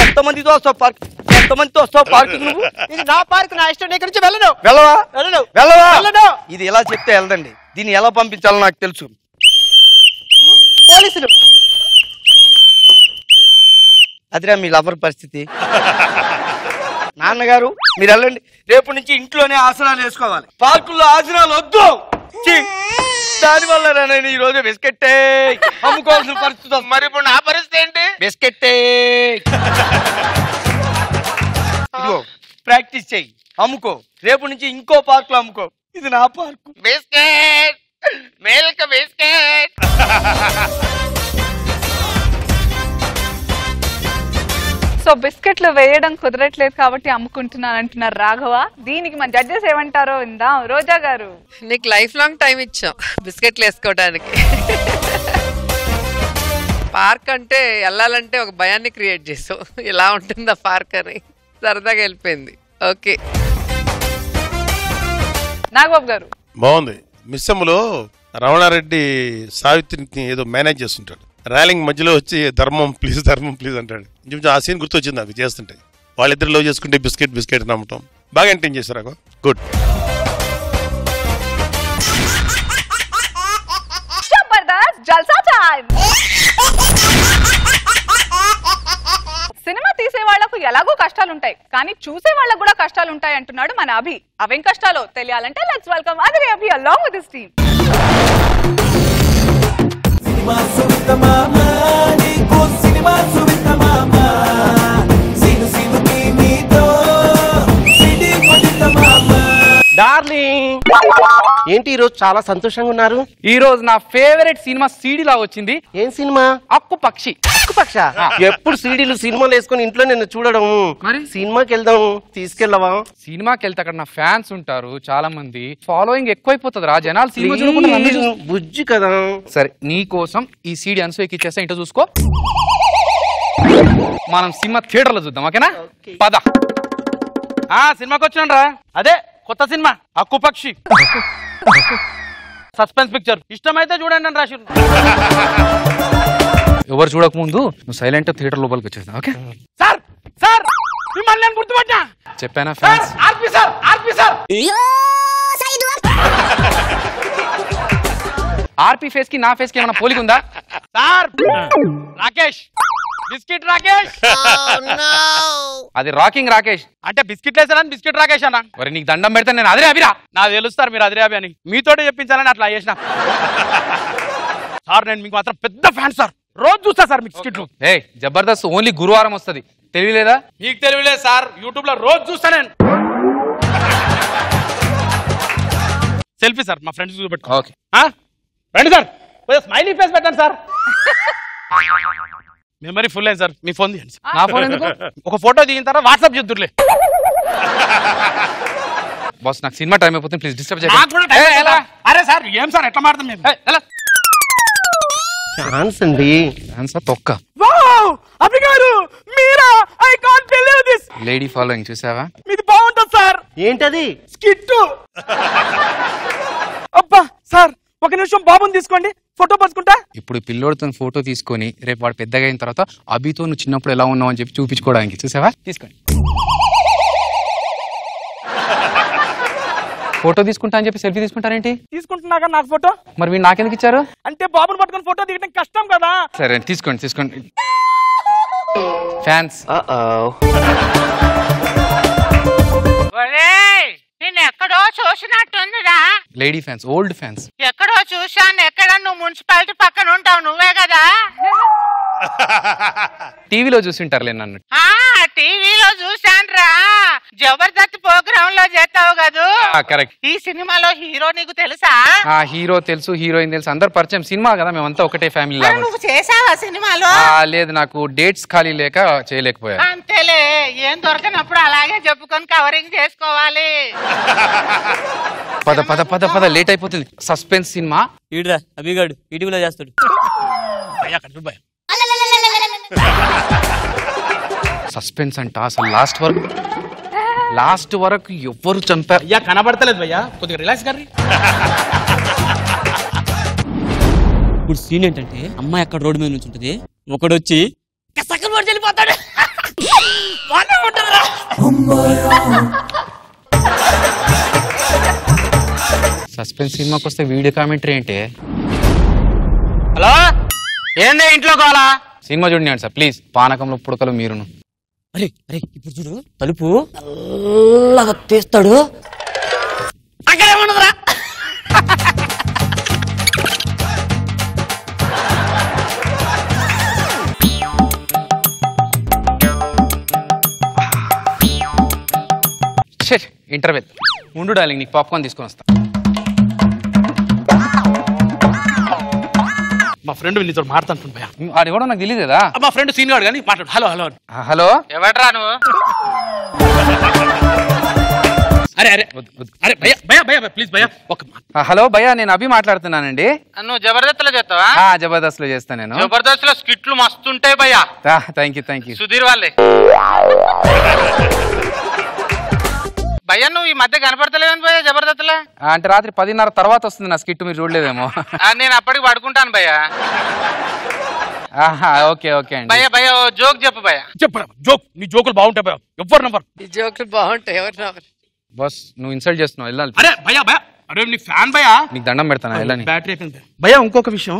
ఎంతమందితో వస్తావు పార్క్ ఎంతమందితో వస్తావు పార్క్ నువ్వు ఇది నా పార్క్ నా ఇష్టం ఇక్కడ నుంచి వెళ్ళను వెళ్ళవా ఇది ఎలా చెప్తే వెళ్ళదండి దీన్ని ఎలా పంపించాలో నాకు తెలుసు పోలీసులు అదిరా మీ లవర్ పరిస్థితి నాన్నగారు మీరు వెళ్ళండి రేపు నుంచి ఇంట్లోనే ఆసనాలు వేసుకోవాలి పార్కుల్లో ఆసనాలు వద్దు దాని వల్ల నేను ఈ రోజు బిస్కెట్టే అమ్ముకోవాల్సిన పరిస్థితి. మరి ఇప్పుడు నా పరిస్థితి ఏంటి? బిస్కెట్టే ప్రాక్టీస్ చెయ్యి, అమ్ముకో. రేపు నుంచి ఇంకో పార్క్ లో అమ్ముకో. ఇది నా park. Biscuit milk biscuit. So బిస్కెట్లు వేయడం కుదరట్లేదు కాబట్టి అమ్ముకుంటున్నాను అంటున్నారు రాఘవ. దీనికి మన జడ్జెస్ ఏమంటారో ఇందాం. రోజా గారు, నీకు లైఫ్ లాంగ్ టైం ఇచ్చాం బిస్కెట్లు వేసుకోవడానికి. పార్క్ అంటే వెళ్ళాలంటే ఒక భయాన్ని క్రియేట్ చేసావు. ఇలా ఉంటుందా పార్క్ అని సరదాగా వెళ్ళిపోయింది. ఓకే నాగబాబు గారు. బాగుంది. మిస్సమ్మలో రమణారెడ్డి సావిత్రిని ఏదో మేనేజ్ చేస్తుంటాడు. ర్యాలింగ్ మధ్యలో వచ్చి ధర్మం ప్లీజ్ అంటాడు. కొంచెం ఆ సీన్ గుర్తొచ్చింది నాకు చేస్తుంటే. వాళ్ళిద్దరు లవ్ చేసుకుంటే బిస్కెట్ నమ్మటం బాగా ఎంటైన్ చేశారు. గుడ్. జల్సా టైం. సినిమా తీసే వాళ్లకు ఎలాగో కష్టాలుంటాయి, కానీ చూసే వాళ్ళకు కూడా కష్టాలు ఉంటాయి అంటున్నాడు మన అభి. అవేం కష్టాలో తెలియాలంటే let's welcome Adhire Abhi along with his team. Darling, ఏంటి ఈ రోజు చాలా సంతోషంగా ఉన్నారు? ఈ రోజు నా ఫేవరెట్ సినిమా సీడీలా వచ్చింది. ఏం సినిమా? అక్కు పక్షి. ఎప్పుడు సీడీలు సినిమాలు వేసుకొని ఇంట్లో నిన్ను చూడడం. మరి సినిమాకి వెళ్దాం, తీసుకెళ్ళవా? సినిమాకి వెళ్తే అక్కడ నా ఫ్యాన్స్ ఉంటారు చాలా మంది, ఫాలోయింగ్ ఎక్కువైపోతుంది రా. జనాలు సినిమా చూడకుండా బుజ్జి కదా. సరే నీ కోసం ఈ సీడీ అన్సూయకి ఇచ్చేస్తా, ఇంటో చూసుకో. మనం సినిమా థియేటర్ లో చూద్దాం, ఓకేనా? పద. సినిమాకి వచ్చాను రా. అదే కొత్త సినిమా అక్కు పక్షి, సస్పెన్స్ పిక్చర్. ఇష్టమైతే చూడండి అని రాసి. ఎవరు చూడక ముందు నువ్వు సైలెంట్ థియేటర్ లోపలికి వచ్చేస్తా, ఓకే? సార్ సార్ మిమ్మల్ని నేను గుర్తుపట్టా. చెప్పానా ఫ్యాన్స్? ఆర్పి సార్ ఆర్పి ఫేస్ కి నా ఫేస్ కి ఏమైనా పోలిక ఉందా? Sir Rakesh, biscuit Rakesh. అది రాకింగ్ రాకేష్ అంటే బిస్కెట్ వేసానని బిస్కెట్ రాకేష్ అన్న. మరి నీకు దండం పెడితే నేను అదిరే అభిరా. నాకు తెలుస్తారు మీరు అదిరే అభి అని. మీతోటే చెప్పించాలని అట్లా చేసిన. సార్ నేను మీకు మాత్రం పెద్ద ఫ్యాన్ సార్, రోజు చూస్తా సార్ మీకు బిస్కెట్లు. ఏ జబర్దస్త్ ఓన్లీ గురువారం వస్తుంది, తెలియలేదా? మీకు తెలియలేదు సార్, యూట్యూబ్ లో రోజు చూస్తా నేను. సెల్ఫీ సార్ మా ఫ్రెండ్స్ చూపెట్టు. ఓకే రండి సార్, స్మైలీ ఫేస్ పెట్టండి సార్. మెమరీ ఫుల్ అయింది సార్, మీ ఫోన్ తీయండి. నా ఫోన్ ఎందుకు? ఒక ఫోటో దిగిన తర్వాత వాట్సాప్ చేద్దురులే. బాస్ నాకు సినిమా టైం అయిపోతుంది, ప్లీజ్ డిస్టర్బ్ నాకు కూడా time అయిపోయింది. అరే సార్ ఏం సార్ ఎట్లా మాడతాం మేము? ఛాన్స్ అండి. ఛాన్స్ తొక్క. అభి గారు మీరా? I can't believe this. Lady following చూసావా? మీది బాగుంటుంది సార్. ఏంటది? స్కిట్. అబ్బా సార్ ఒక నిమిషం బాబుని తీసుకోండి, ఫోటో పసుకుంటా. ఇప్పుడు పిల్లోడితో ఫోటో తీసుకొని రేపు వాడు పెద్దగా అయిన తర్వాత అభితో నువ్వు చిన్నప్పుడు ఎలా ఉన్నావు అని చెప్పి చూపించుకోవడానికి. చూసావా? తీసుకోండి. ఫోటో తీసుకుంటా అని చెప్పి సెల్ఫీ తీసుకుంటారేంటి? తీసుకుంటున్నాక నాకు ఫోటో. మరి మీరు నాకెందుకు ఇచ్చారు? అంటే బాబుని పట్టుకొని ఫోటో దిగడం కష్టం కదా. సరే తీసుకోండి. ఫ్యాన్స్. నేను ఎక్కడో చూసినట్టుందిరా. Lady fans, old fans. ఎక్కడో చూశాను. ఎక్కడ? నువ్వు మున్సిపాలిటీ పక్కన ఉంటావు, నువ్వే కదా? టీవీలో చూసింటారులే నన్ను. టీవీలో చూశానురా, జబర్దస్త్ ప్రోగ్రామ్ లో చేస్తావు కదా. కరెక్ట్. ఈ సినిమాలో హీరో నీకు తెలుసా? హీరో తెలుసు, హీరోయిన్ తెలుసు, అందరు పరిచయం. సినిమా కదా, మేమంతా ఒకటే ఫ్యామిలీ లాగా. నువ్వు చేసావా సినిమాలో? లేదు, నాకు డేట్స్ ఖాళీ లేక చేయలేకపోయా. అంతేలే, ఏం దొరకనప్పుడు అలాగే చెప్పుకొని కవరింగ్ చేసుకోవాలి. పద పద పద పద, లేట్ అయిపోతుంది. Suspense cinema. ఈడురా అభిగాడు ఈటీవీలో చేస్తాడు. సస్పెన్స్ అంట అసలు లాస్ట్ వరకు ఎవ్వరు చంపారు. కనబడతలేదు భయ్యా, కొద్దిగా రిలాక్స్ గారి. ఇప్పుడు సీన్ ఏంటంటే అమ్మాయి అక్కడ రోడ్డు మీద నుంచి ఉంటుంది, ఒకడు వచ్చి వెళ్ళిపోతాడు. సస్పెన్స్ సినిమాకి వస్తే వీడియో కామెంటరీ ఏంటి? హలో ఏందే ఇంట్లో కావాలా? సినిమా చూడండి సార్ ప్లీజ్. పానకంలో పుడకలు మీరును. అరే అరే ఇప్పుడు చూడు, తలుపు నల్లగా తీస్తాడు. అక్కడేముండదురా. ఇంటర్వెల్ ఉండు డార్లింగ్, నీకు పాప్కార్న్ తీసుకొని వస్తా. మా ఫ్రెండ్ నీతో మాట్లాడుతుంది భయ్యా. అది కూడా నాకు తెలియదు కదా. మా ఫ్రెండ్ సీన్ గాడు కానీ మాట్లాడు. Hello hello hello. ఎవడ్రా నువ్వు? అరే అరే అరే భయ్యా భయ్యా భయ్యా ప్లీజ్ భయ్యా ఒక. హలో భయ్యా, నేను అభి మాట్లాడుతున్నానండి. నువ్వు జబర్దస్త్ లో చేస్తావా? జబర్దస్త్ లో చేస్తా నేను. జబర్దస్త్ లో స్కిట్లు మస్తుంటాయి భయ్యా. Thank you. సుధీర్ వాళ్ళే. భయ్యా నువ్వు ఈ మధ్య కనపడతలేదని భయ్యా జబర్దస్త్ లో. అంటే రాత్రి 10:30 తర్వాత వస్తుంది నా స్కిట్, మీరు చూడలేదేమో. నేను అప్పటికి పడుకుంటాను భయ్యా. ఓకే ఓకే అండి భయ భయ జోక్ చెప్పు భయ. చెప్పు జోక్. నీ జోకులు బాగుంటాయి భయ. ఎవరు నంబర్? ఈ జోకులు బాగుంటాయి. ఎవరు నంబర్? బాస్ నువ్వు ఇన్సల్ట్ చేస్తున్నావు వెళ్ళాలి. అరే భయ భయ, అరే నీ ఫ్యాన్ భయ. నీకు దండం పెడతాను వెళ్ళని. బ్యాటరీ అయిపోయింది భయ. ఇంకొక విషయం,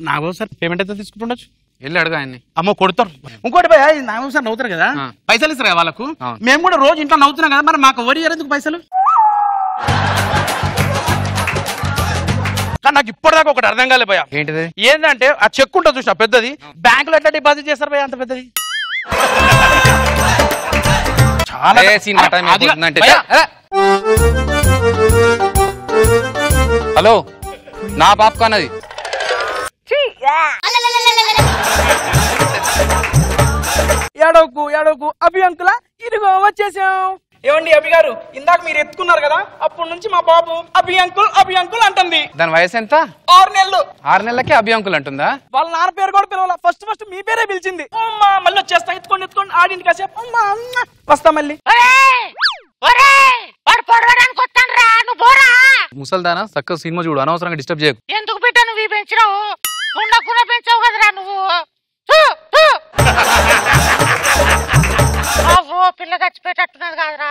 నాగోసారి పేమెంట్ అయితే తీసుకుంటుండొచ్చు. వెళ్ళి అడగా ఆయన్ని. అమ్మో కొడతారు. ఇంకోటి భయ, నాగోసారి నవ్వుతారు కదా, పైసలు ఇస్తారు కదా వాళ్ళకు. మేము కూడా రోజు ఇంట్లో నవ్వుతున్నాం కదా, మరి మాకు ఎవరు ఎందుకు పైసలు? కానీ నాకు ఇప్పటిదాకా ఒకటి అర్థం కాలే భయ. ఏంటిది? ఏంటంటే ఆ చెక్ ఉంటుంది చూసిన పెద్దది, బ్యాంకులో ఎట్లా డిపాజిట్ చేస్తారు భయ అంత పెద్దది? చాలా హలో నా పాప్కార్న్ అది. ఏడవకు ఏడవకు అభి అంకులా, ఇదిగో వచ్చేసాం. ఏమండి అభి గారు, ఇందాక మీరు ఎత్తుకున్నారు కదా, అప్పటి నుంచి మా బాబు అభి అంకుల్ అంటుంది. దాని వయసు ఎంత? 6 నెలలు. 6 నెలలకే అభి అంకుల్ అంటుందా? వాళ్ళ నాన్న పేరు కూడా పిలవాల, ఫస్ట్ మీ పేరే పిలిచింది. అమ్మా మళ్ళీ వచ్చేస్తా, ఎత్తుకోండి ఆడింటి కాసేపు. అమ్మా వస్తా మళ్ళీ. ముసల్దానా చక్కగా సినిమా చూడు, అనవసరంగా డిస్టర్బ్ చేయకు. ఎందుకు బిడ్డ నువ్వు ఈ పెంచినావు? ఉండకుండా పెంచావు కదరా నువ్వు. పిల్ల చచ్చిపోయేటట్టున్నది కాదురా.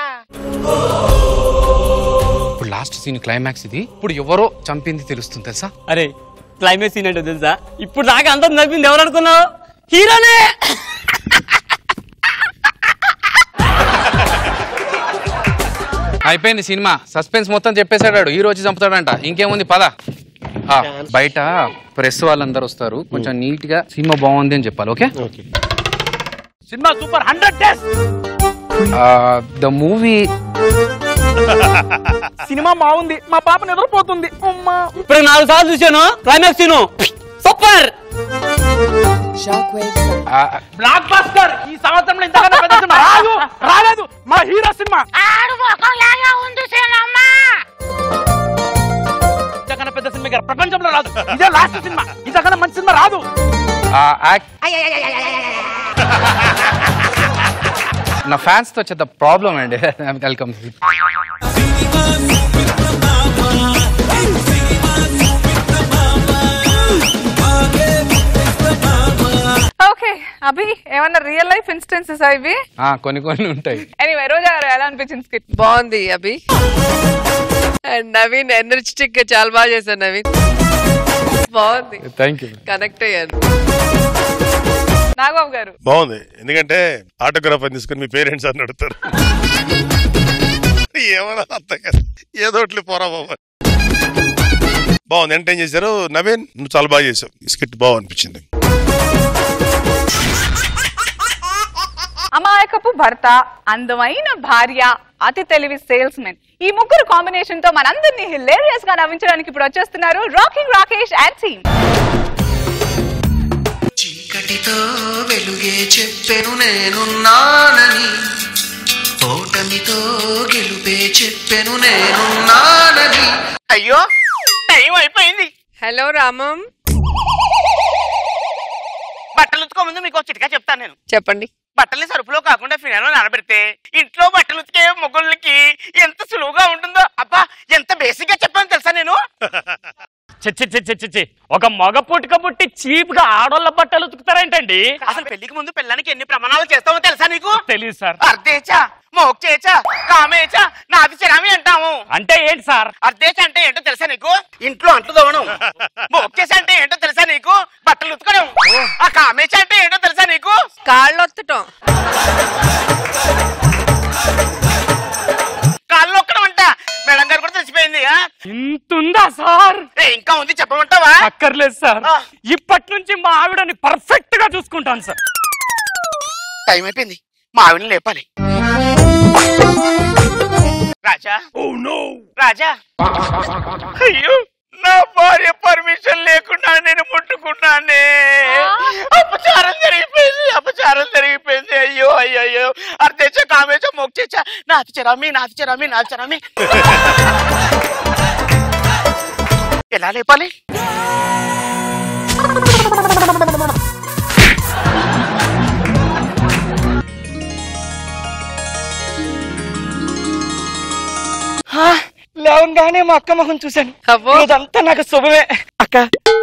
ఇప్పుడు లాస్ట్ సీన్ క్లైమాక్స్ ఇది. ఇప్పుడు ఎవరో చంపింది తెలుస్తుంది తెలుసా? అరే క్లైమాక్స్ సీన్ అంటే తెలుసా? ఇప్పుడు దాకా అందరం చంపింది ఎవరు అనుకున్నావు? హీరోనే. అయిపోయింది సినిమా. సస్పెన్స్ మొత్తం చెప్పేశాడు. హీరో వచ్చి చంపుతాడంట. ఇంకేముంది పద. బయట ప్రెస్ వాళ్ళందరూ వస్తారు, కొంచెం నీట్ గా సినిమా బాగుంది అని చెప్పాలి. Okay cinema super 100 days. The movie cinema బాగుంది, మా పాప నిద్రపోతుంది. ఇప్పుడు 4 సార్లు చూసాను climax scene. Super blockbuster. ఈ సంవత్సరంలో ఇంతకన్నా పెద్ద సినిమా రాలేదు. మా హీరో సినిమా ఇంతకన్నా పెద్ద సినిమా ప్రపంచంలో రాదు. ఇదే లాస్ట్ సినిమా. ఇంతకన్నా మంచి సినిమా రాదు. నా ఫ్యాన్స్ తో చెత్త ప్రాబ్లం అండి. వెల్కమ్. ఓకే అభి, ఏమన్నా రియల్ లైఫ్ ఇన్స్టెన్సెస్ ఇవి? కొన్ని ఉంటాయి. ఎనీవే రోజా గారు ఎలా అనిపించింది స్కిట్? బాగుంది అభి. అండ్ నవీన్ ఎనర్జెటిక్ గా చాలా బాగా చేశారు. నవీన్ బాగుంది. Thank you. కనెక్ట్ అయ్యాను. నాగబాబు గారు బాగుంది. ఎందుకంటే ఆటోగ్రాఫ్ అని తీసుకుని మీ పేరెంట్స్ అని అడుగుతారు. ఏమన్నా అర్థం కదా, ఏదో ఒకటి పోరా బాబా. బాగుంది, ఎంటర్టైన్ చేశారు. నవీన్ నువ్వు చాలా బాగా చేసావు. స్కిట్ బాగా అనిపించింది. అమాయకపు భర్త, అందమైన భార్య, అతి తెలివి సేల్స్ మెన్, ఈ ముగ్గురు కాంబినేషన్ తో మనందరినీ హిలేరియస్ గా నవ్వించడానికి ఇప్పుడు వచ్చేస్తున్నారు రాకింగ్ రాకేష్ అండ్ టీమ్. చీకటితో వెలుగే చెప్పెను నేనున్నానని, ఓటమితో గెలుపే చెప్పెను నేనున్నానని. అయ్యో టైం అయిపోయింది. హలో రామం, బట్టలు ఉతుకో ముందు మీకు చిటికా చెప్తాను నేను. చెప్పండి. బట్టల్ని సరుపులో కాకుండా ఫినాయిల్లో నానబెడితే ఇంట్లో బట్టలు ఉతికే మొగ్గులకి ఎంత సులువుగా ఉంటుందో. అబ్బా ఎంత బేసిక్ గా చెప్పాను తెలుసా నేను. ఒక మగ పుట్టుక పుట్టి చీప్ గా ఆడోళ్ళ బట్టలు ఉతుకుతారేంటండి? అసలు పెళ్లికి ముందు పెళ్ళానికి ఎన్ని ప్రమాణాలు చేస్తామో తెలుసా నీకు? తెలియదు సార్. అర్ధేచా, మోక్షేచా, కామేచా, నాది చరామి అంటాము. అంటే ఏంటి సార్? అర్ధేచ అంటే ఏంటో తెలుసా నీకు? ఇంట్లో అంట్లు తోవడం. మోక్షేచ అంటే ఏంటో తెలుసా నీకు? బట్టలు ఉతకడం. ఆ కామేచ అంటే ఏంటో తెలుసా నీకు? కాళ్ళు ఒత్తటం. కాళ్ళు ఒక్కడం అంట. మేడం గారు కూడా తెలిసిపోయింది. ఇంతుందా సార్? ఇంకా ఉంది, చెప్పమంటావా? అక్కర్లేదు సార్, ఇప్పటి నుంచి మా ఆవిడని పర్ఫెక్ట్ గా చూసుకుంటాను సార్. టైం అయిపోయింది, మా ఆవిడని లేపాలి. రాజా, రాజా, అయ్యో నా భార్య పర్మిషన్ లేకుండా నేను ముట్టుకున్నానే. అపచారం జరిగిపోయింది. అయ్యో అయ్యో అయ్యో. అర్ధేచ, కామేచ, మోక్షేచ, నాది చరామి, నాది చరామి, నాది చరామి. ఎలా లేపాలి? లేవగానే మా అక్క మొహం చూశాను. ఇదంతా నాకు శుభమే. అక్క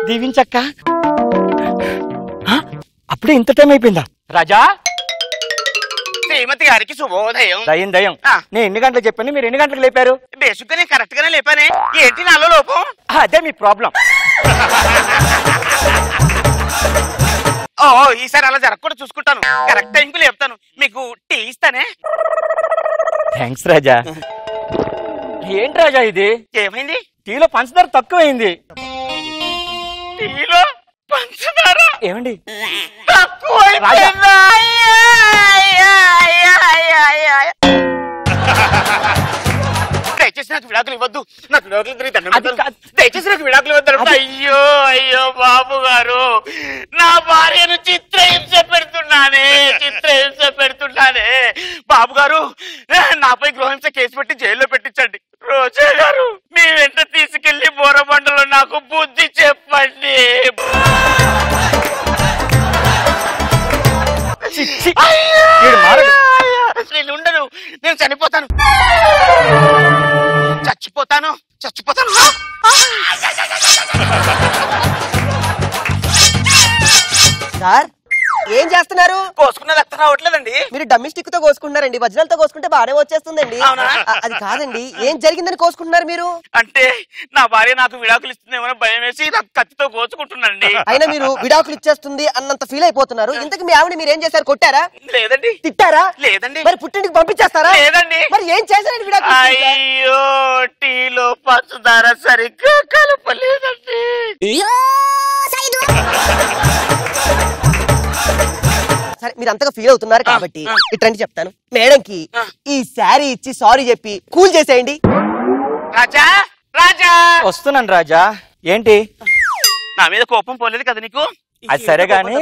దీవించక్క. ఇప్పుడే ఇంత టైం అయిపోయిందా? రాజా శ్రీమతి గారికి శుభోదయం. దయం దయం. నేను ఎన్ని గంటలకు చెప్పాను, మీరు ఎన్ని గంటలకు లేపారు? బేసిక్గా నేను కరెక్ట్ గానే లేపానే. ఏంటి నాలో లోపం? అదే మీ ప్రాబ్లం. ఓ ఈసారి అలా జరగకుండా చూసుకుంటాను. కరెక్ట్ టైంకి లేపుతాను. మీకు టీ ఇస్తానే. థ్యాంక్స్ రాజా. ఏంటి రాజా ఇది? ఏమైంది? టీలో పంచదార తక్కువైంది. టీలో పంచదార ఏమండి తక్కువైపోయిందా? దయచేసి నాకు విడాకులు ఇవ్వద్దు. నాకు విడాకులు తిరిగి దండం పెడతాను. దయచేసి నాకు విడాకులు ఇవ్వద్దు. అయ్యో అయ్యో బాబు గారు, నా భార్యను చిత్రహింస పెడుతున్నానే, చిత్రహింస పెడుతున్నానే. బాబు గారు నాపై గృహహింస కేసు పెట్టి జైల్లో పెట్టించండి. రోజా గారు మీ వెంట తీసుకెళ్లి బోరబండలో నాకు బుద్ధి చెప్పండి. నేను ఉండను, నేను చనిపోతాను, చచ్చిపోతాను, చచ్చిపోతాను. సార్ ఏం చేస్తున్నారు? కోసుకున్న రక్తం రావట్లేదండి. మీరు డమ్మి స్టిక్ తో కోసుకుంటున్నారండి. వజ్రాలతో కోసుకుంటే బాగానే వచ్చేస్తుందండి. అది కాదండి, ఏం జరిగిందని కోసుకుంటున్నారు మీరు? అంటే నా భార్య నాకు విడాకులు ఇస్తుందేమో భయం వేసి నాకు కత్తితో కోసుకుంటున్నానండి. అయినా మీరు విడాకులు ఇచ్చేస్తుంది అన్నంత ఫీల్ అయిపోతున్నారు. ఇంతకు మీ ఆవిడ మీరు ఏం చేశారు? కొట్టారా? లేదండి. తిట్టారా? లేదండి. మరి పుట్టింటికి పంపించేస్తారా? లేదండి. మరి ఏం చేశారండి విడాకులు? అయ్యో టీలో పంచదార సరిగ్గా కలపలేదండి. సరే మీరు అంతగా ఫీల్ అవుతున్నారు కాబట్టి ఇట్రండి చెప్తాను. మేడంకి ఈ శారీ ఇచ్చి సారీ చెప్పి కూల్ చేసేయండి. రాజా రాజా వస్తున్నాను రాజా. ఏంటి నా మీద కోపం పోలేదు కదా నీకు? అది సరే గాని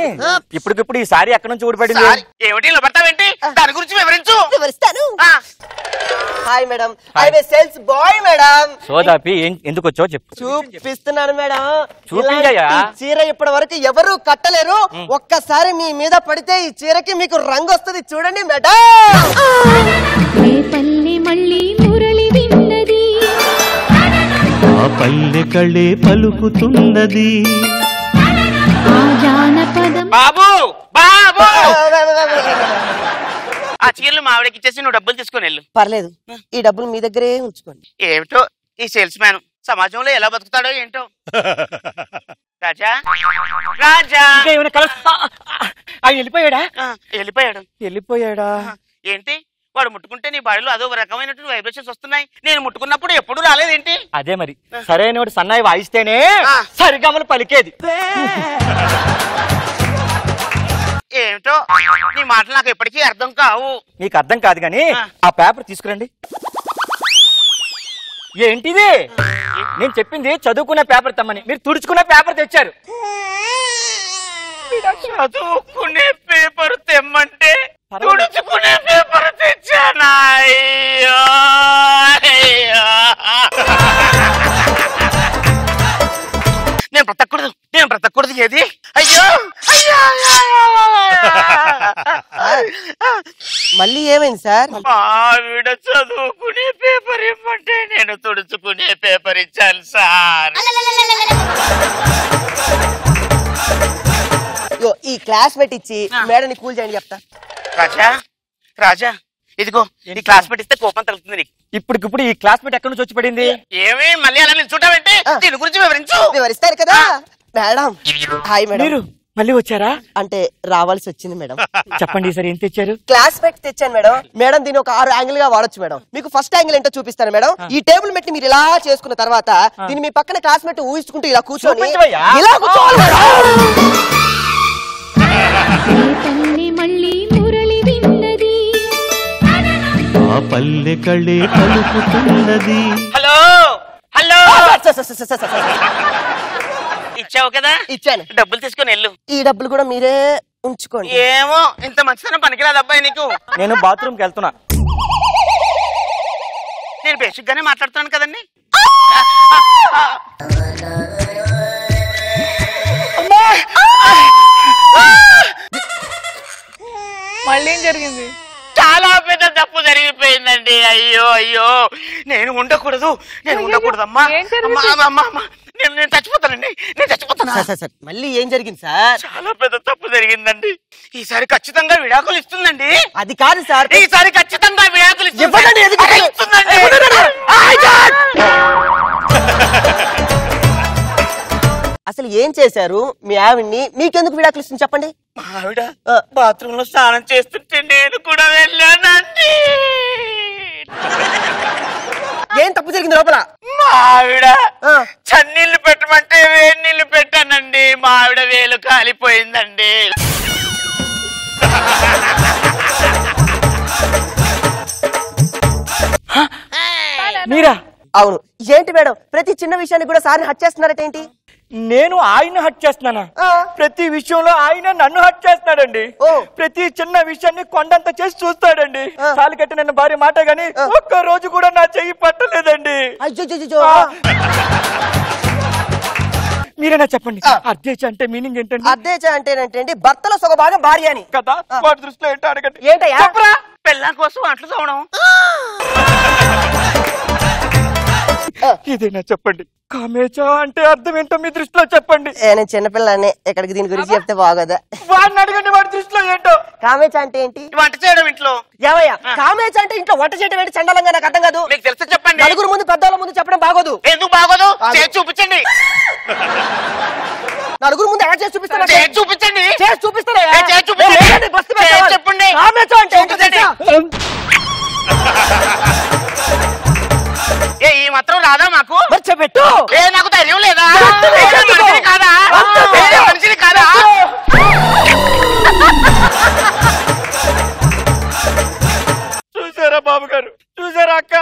ఇప్పటికిప్పుడు ఈ సారీ ఎక్కడి నుంచి ఊడిపడింది? ఏమిటి ఇలా పడతావేంటి? దాని గురించి వివరించు. వివరిస్తాను. Hi madam, I am a sales boy madam. సోదాపి ఎందుకు వచ్చావో చెప్పు. చూపిస్తున్నాను మేడం. చూపించయ్యా. ఈ చీర ఇప్పటి వరకు ఎవరు కట్టలేరు. ఒక్కసారి మీ మీద పడితే ఈ చీరకి మీకు రంగు వస్తుంది. చూడండి మేడం. ఆ పల్లె కళ్ళే పలుకుతున్నది. బాబు బాబు ఆ చీరలు మా ఆవిడకి ఇచ్చేసి నువ్వు డబ్బులు తీసుకొని వెళ్ళు. పర్లేదు, ఈ డబ్బులు మీ దగ్గరే ఉంచుకోండి. ఏమిటో ఈ సేల్స్ మ్యాన్ సమాజంలో ఎలా బతుకుతాడో ఏంటో. రాజా రాజా వెళ్ళిపోయాడా? వెళ్ళిపోయాడా? ఏంటి వాడు ముట్టుకుంటే నీ బాడీలో అదో రకమైనటువంటి వైబ్రేషన్స్ వస్తున్నాయి. నేను ముట్టుకున్నప్పుడు ఎప్పుడు రాలేదేంటి? అదే మరి సరైన సన్నాయి వాయిస్తేనే సరిగమలు పలికేది. ఏమిటో నీ మాటలు నాకు ఎప్పటికీ అర్థం కావు. నీకు అర్థం కాదు గాని ఆ పేపర్ తీసుకురండి. ఏంటిది? నేను చెప్పింది చదువుకునే పేపర్ తెమ్మని, మీరు తుడుచుకునే పేపర్ తెచ్చారు. చదువుకునే పేపర్ తెమ్మంటే తుడుచుకునే పేపర్ తెచ్చానా? అయ్యో నేను బ్రతకూడదు, నేను బ్రతకూడదు. ఏది? అయ్యో మళ్ళీ ఏమైంది సార్? ఆవిడ చదువుకునే పేపర్ ఇమ్మంటే నేను తుడుచుకునే పేపర్ ఇచ్చాను సార్. ఈ క్లాస్మేట్ ఇచ్చి మేడం కూల్ చేయండి చెప్తా. రాజా రాజా ఇదిగో ఈ క్లాస్మేట్ ఇస్తే కోపం తగ్గుతుంది నీకు. ఇప్పటికిప్పుడు ఈ క్లాస్మేట్ ఎక్కడి నుంచి వచ్చి పడింది? ఏమి మళ్ళీ అలా నిల్చుంటావంటే దీని గురించి వివరించు. వివరిస్తారు కదా మేడం. Hi madam. మీరు మళ్ళీ వచ్చారా? అంటే రావాల్సి వచ్చింది మేడం. చెప్పండి సార్ ఏం తెచ్చారు? క్లాస్మేట్ తెచ్చాను మేడం. మేడం దీని ఒక 6 యాంగిల్ గా వాడొచ్చు మేడం. మీకు ఫస్ట్ యాంగిల్ ఏంటో చూపిస్తాను మేడం. ఈ టేబుల్ మెట్టి మీరు ఇలా చేసుకున్న తర్వాత దీన్ని మీ పక్కన క్లాస్మేట్ ఊహించుకుంటూ ఇలా కూర్చొని ఇలా కూర్చోవాలి మేడం. ఆ పల్లె కళ్ళే పలుకుతున్నది. హలో హలో ఇచ్చావు కదా? ఇచ్చాను. డబ్బులు తీసుకొని వెళ్ళు. ఈ డబ్బులు కూడా మీరే ఉంచుకోండి. ఏమో ఇంత మంచితనం పనికిరాదు అబ్బాయి నీకు. నేను బాత్రూమ్ కి వెళ్తున్నా. నేను బేసిక్ గానే మాట్లాడుతున్నాను కదండి. మళ్ళీ ఏం జరిగింది? చాలా పెద్ద తప్పు జరిగిపోయిందండి. అయ్యో అయ్యో నేను ఉండకూడదు, నేను ఉండకూడదమ్మా. నేను చచ్చిపోతానండి, నేను చచ్చిపోతాను. సార్ మళ్ళీ ఏం జరిగింది సార్? చాలా పెద్ద తప్పు జరిగిందండి. ఈసారి ఖచ్చితంగా విడాకులు ఇస్తుందండి. అది కాదు సార్, ఈసారి ఖచ్చితంగా విడాకులు ఇస్తుందండి. అసలు ఏం చేశారు మీ ఆవిడ్ని? మీకెందుకు విడాకులు ఇస్తుంది చెప్పండి. మా ఆవిడ బాత్రూమ్ లో స్నానం చేస్తుంటే నేను కూడా వెళ్ళానండి. ఏం తప్పు జరిగింది లోపల? మా ఆవిడ చన్నీళ్లు పెట్టమంటే వేడి నీళ్లు పెట్టానండి. మా ఆవిడ వేలు కాలిపోయిందండి. మీరా? అవును. ఏంటి మేడం ప్రతి చిన్న విషయాన్ని కూడా సార్ని హట్ చేస్తున్నారటేంటి? నేను ఆయన హట్ చేస్తున్నానా? ప్రతి విషయంలో ఆయన నన్ను హట్ చేస్తున్నాడండి. ప్రతి చిన్న విషయాన్ని కొండంత చేసి చూస్తాడండి. తాళి కట్టి నన్ను భార్య మాట గాని ఒక్క రోజు కూడా నా చెయ్యి పట్టలేదండి. మీరేనా చెప్పండి, అర్ధేచ అంటే మీనింగ్ ఏంటండి? అర్ధేచ అంటే ఏంటండి? భర్తలో సగ భాగం భార్య అని కదా. వాటి దృష్టిలో ఏంటో అడగండి. ఏంటయ్యా? చెప్పరా, పెళ్ళాం కోసం అట్లు తోవడం. ఇదేనా చెప్పండి. కామేచా అంటే అర్థం ఏంటో మీ దృష్టిలో చెప్పండి. నేను చిన్నపిల్లని ఇక్కడికి దీని గురించి చెప్తే బాగోదా? వాడిని అడగండి, వాడి దృష్టిలో ఏంటో. కామేచా అంటే ఏంటి? వంట చేయడం ఇంట్లో. ఏవయ్యా కామేచా అంటే ఇంట్లో వంట చేయడం ఏంటి? చండాలంగా నాకు అర్థం కాదు. మీకు తెలుసా చెప్పండి. నలుగురు ముందు పెద్దవాళ్ళ ముందు చెప్పడం బాగోదు. ఎందుకు బాగోదు? చేసి చూపించండి. నలుగురు ముందు ఎలా చేసి చూపిస్తారా? చేసి చూపించండి. చేసి చూపిస్తారా? చెప్పండి. కామేచా అంటే ఏంటో తెలుసా? ఈ మాత్రం రాదా మాకు? పెట్టు. నాకు ధైర్యం లేదా? కాదా మనిషిని కాదా? చూసారా బాబు గారు, చూసారా అక్క?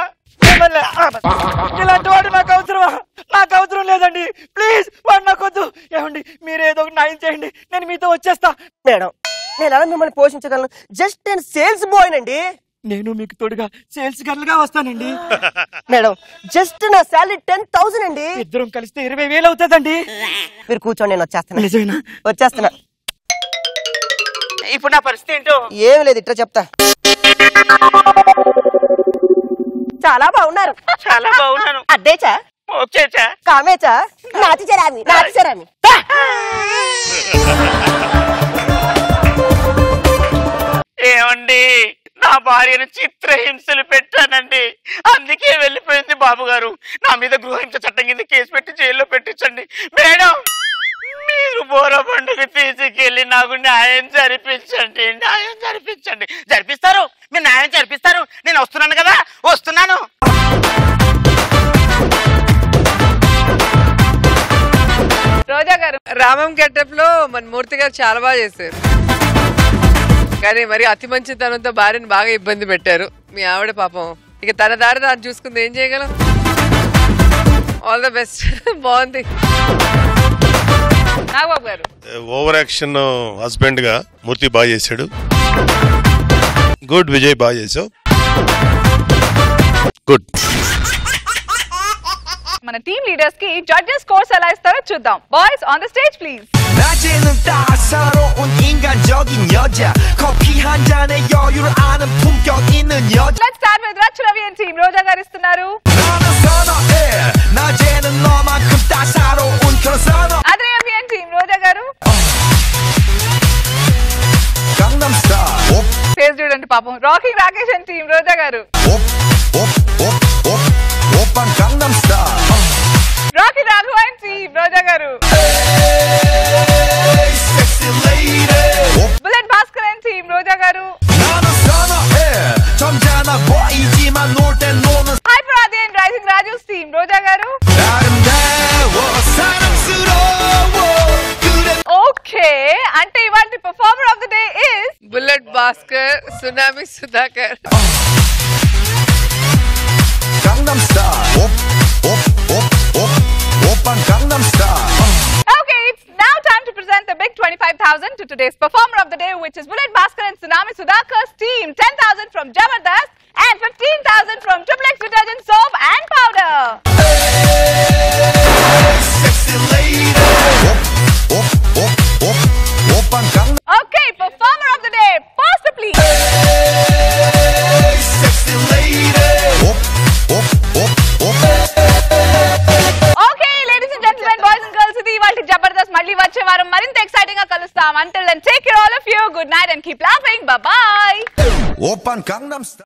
ఇలాంటి వాడు నాకు అవసరమా? నాకు అవసరం లేదండి. ప్లీజ్ వాడు నాకు వద్దు. ఏమండి మీరు ఏదో ఒక న్యాయం చేయండి, నేను మీతో వచ్చేస్తా. మేడం నేను ఎలా మిమ్మల్ని పోషించగలను? జస్ట్ నేను సేల్స్ బాయ్ నండి. నేను మీకు తోడుగా సేల్స్ గర్ల్ గా వస్తానండి. మేడం జస్ట్ నా సాలరీ 10,000 అండి. ఇద్దరం కలిస్తే 20,000 అవుతుందండి. మీరు కూర్చోండి, నేను వచ్చేస్తాను. నిజమేనా? వచ్చేస్తున్నా. ఇప్పుడు నా పరిస్థితి ఏంటో? ఏం లేదు, ఇట్లా చెప్తా. చాలా బాగున్నారు. చాలా బాగున్నాను. అడ్డేచా? ఓకేచా? కామేచా? నాటి చరామి, నాటి చరామి. ఏమండి, నా భార్యను చిత్రహింసలు పెట్టానండి. అందుకే వెళ్ళిపోయింది బాబు గారు. నా మీద గృహహింస చట్టం కింద కేసు పెట్టి జైల్లో పెట్టించండి. మేడం మీరు బోర పండుగ తీసుకెళ్ళి నాకు న్యాయం జరిపించండి, న్యాయం జరిపించండి. జరిపిస్తారు, మీరు న్యాయం జరిపిస్తారు. నేను వస్తున్నాను కదా, వస్తున్నాను. రోజా గారు రామం గెటప్ లో మన మూర్తి గారు చాలా బాగా చేశారు. కానీ మరి అతి మంచితనంతో భార్యని బాగా ఇబ్బంది పెట్టారు. మీ ఆవిడ పాపం ఇక తన దారి దాన్ని చూసుకుంది, ఏం చేయగలం. All the best. బాగుంది. నాగబాబు గారు ఓవర్ యాక్షన్ హస్బెండ్ గా మూర్తి బాగా చేశాడు. గుడ్. విజయ్ బాగా చేసావు. గుడ్. మన టీమ్ లీడర్స్ కి జడ్జెస్ స్కోర్స్ ఎలా ఇస్తారో చూద్దాం. Boys on the stage please. 낮에는 따사로운 인간적인 여자 커피 한 잔에 여유를 아는 품격 있는 여자 Let's start with Rach Ravi and team. రోజా గారు ఇస్తున్నారు. 나는 선어해 낮에는 너만큼 따사로운 그런 선어 Adri Ravi and team. రోజా గారు. Gangnam Style ఫేస్ చూడండి పాపం. Rocking Rakesh and team. రోజా గారు. 오빤 Gangnam Style rocking Raghava and team. రోజా గారు. Sexy lady bullet Bhaskar and team. రోజా గారు. 나는 선어해 점잖아 보이지만 놀 땐 노는 Hyper Adi and Rising Raju's team. రోజా గారు. 아름다워 사랑스러워 Okay, అంటే ఇవాల్టి performer of the day is bullet Bhaskar, tsunami Sudhakar. Gangnam Style 오빤 Gangnam Style Okay, it's now time to present the big 25,000 to today's performer of the day, which is Bullet Bhaskar and Tsunami Sudhakar's team. 10,000 from Jabardast and 15,000 from Triple X detergent soap and powder. Sexy lady 오빤 Gangnam Okay, performer of the day, pause please. Sexy lady Okay, ladies and gentlemen, Take care all of you. Good night and keep laughing. Bye bye. Open Gangnam Style.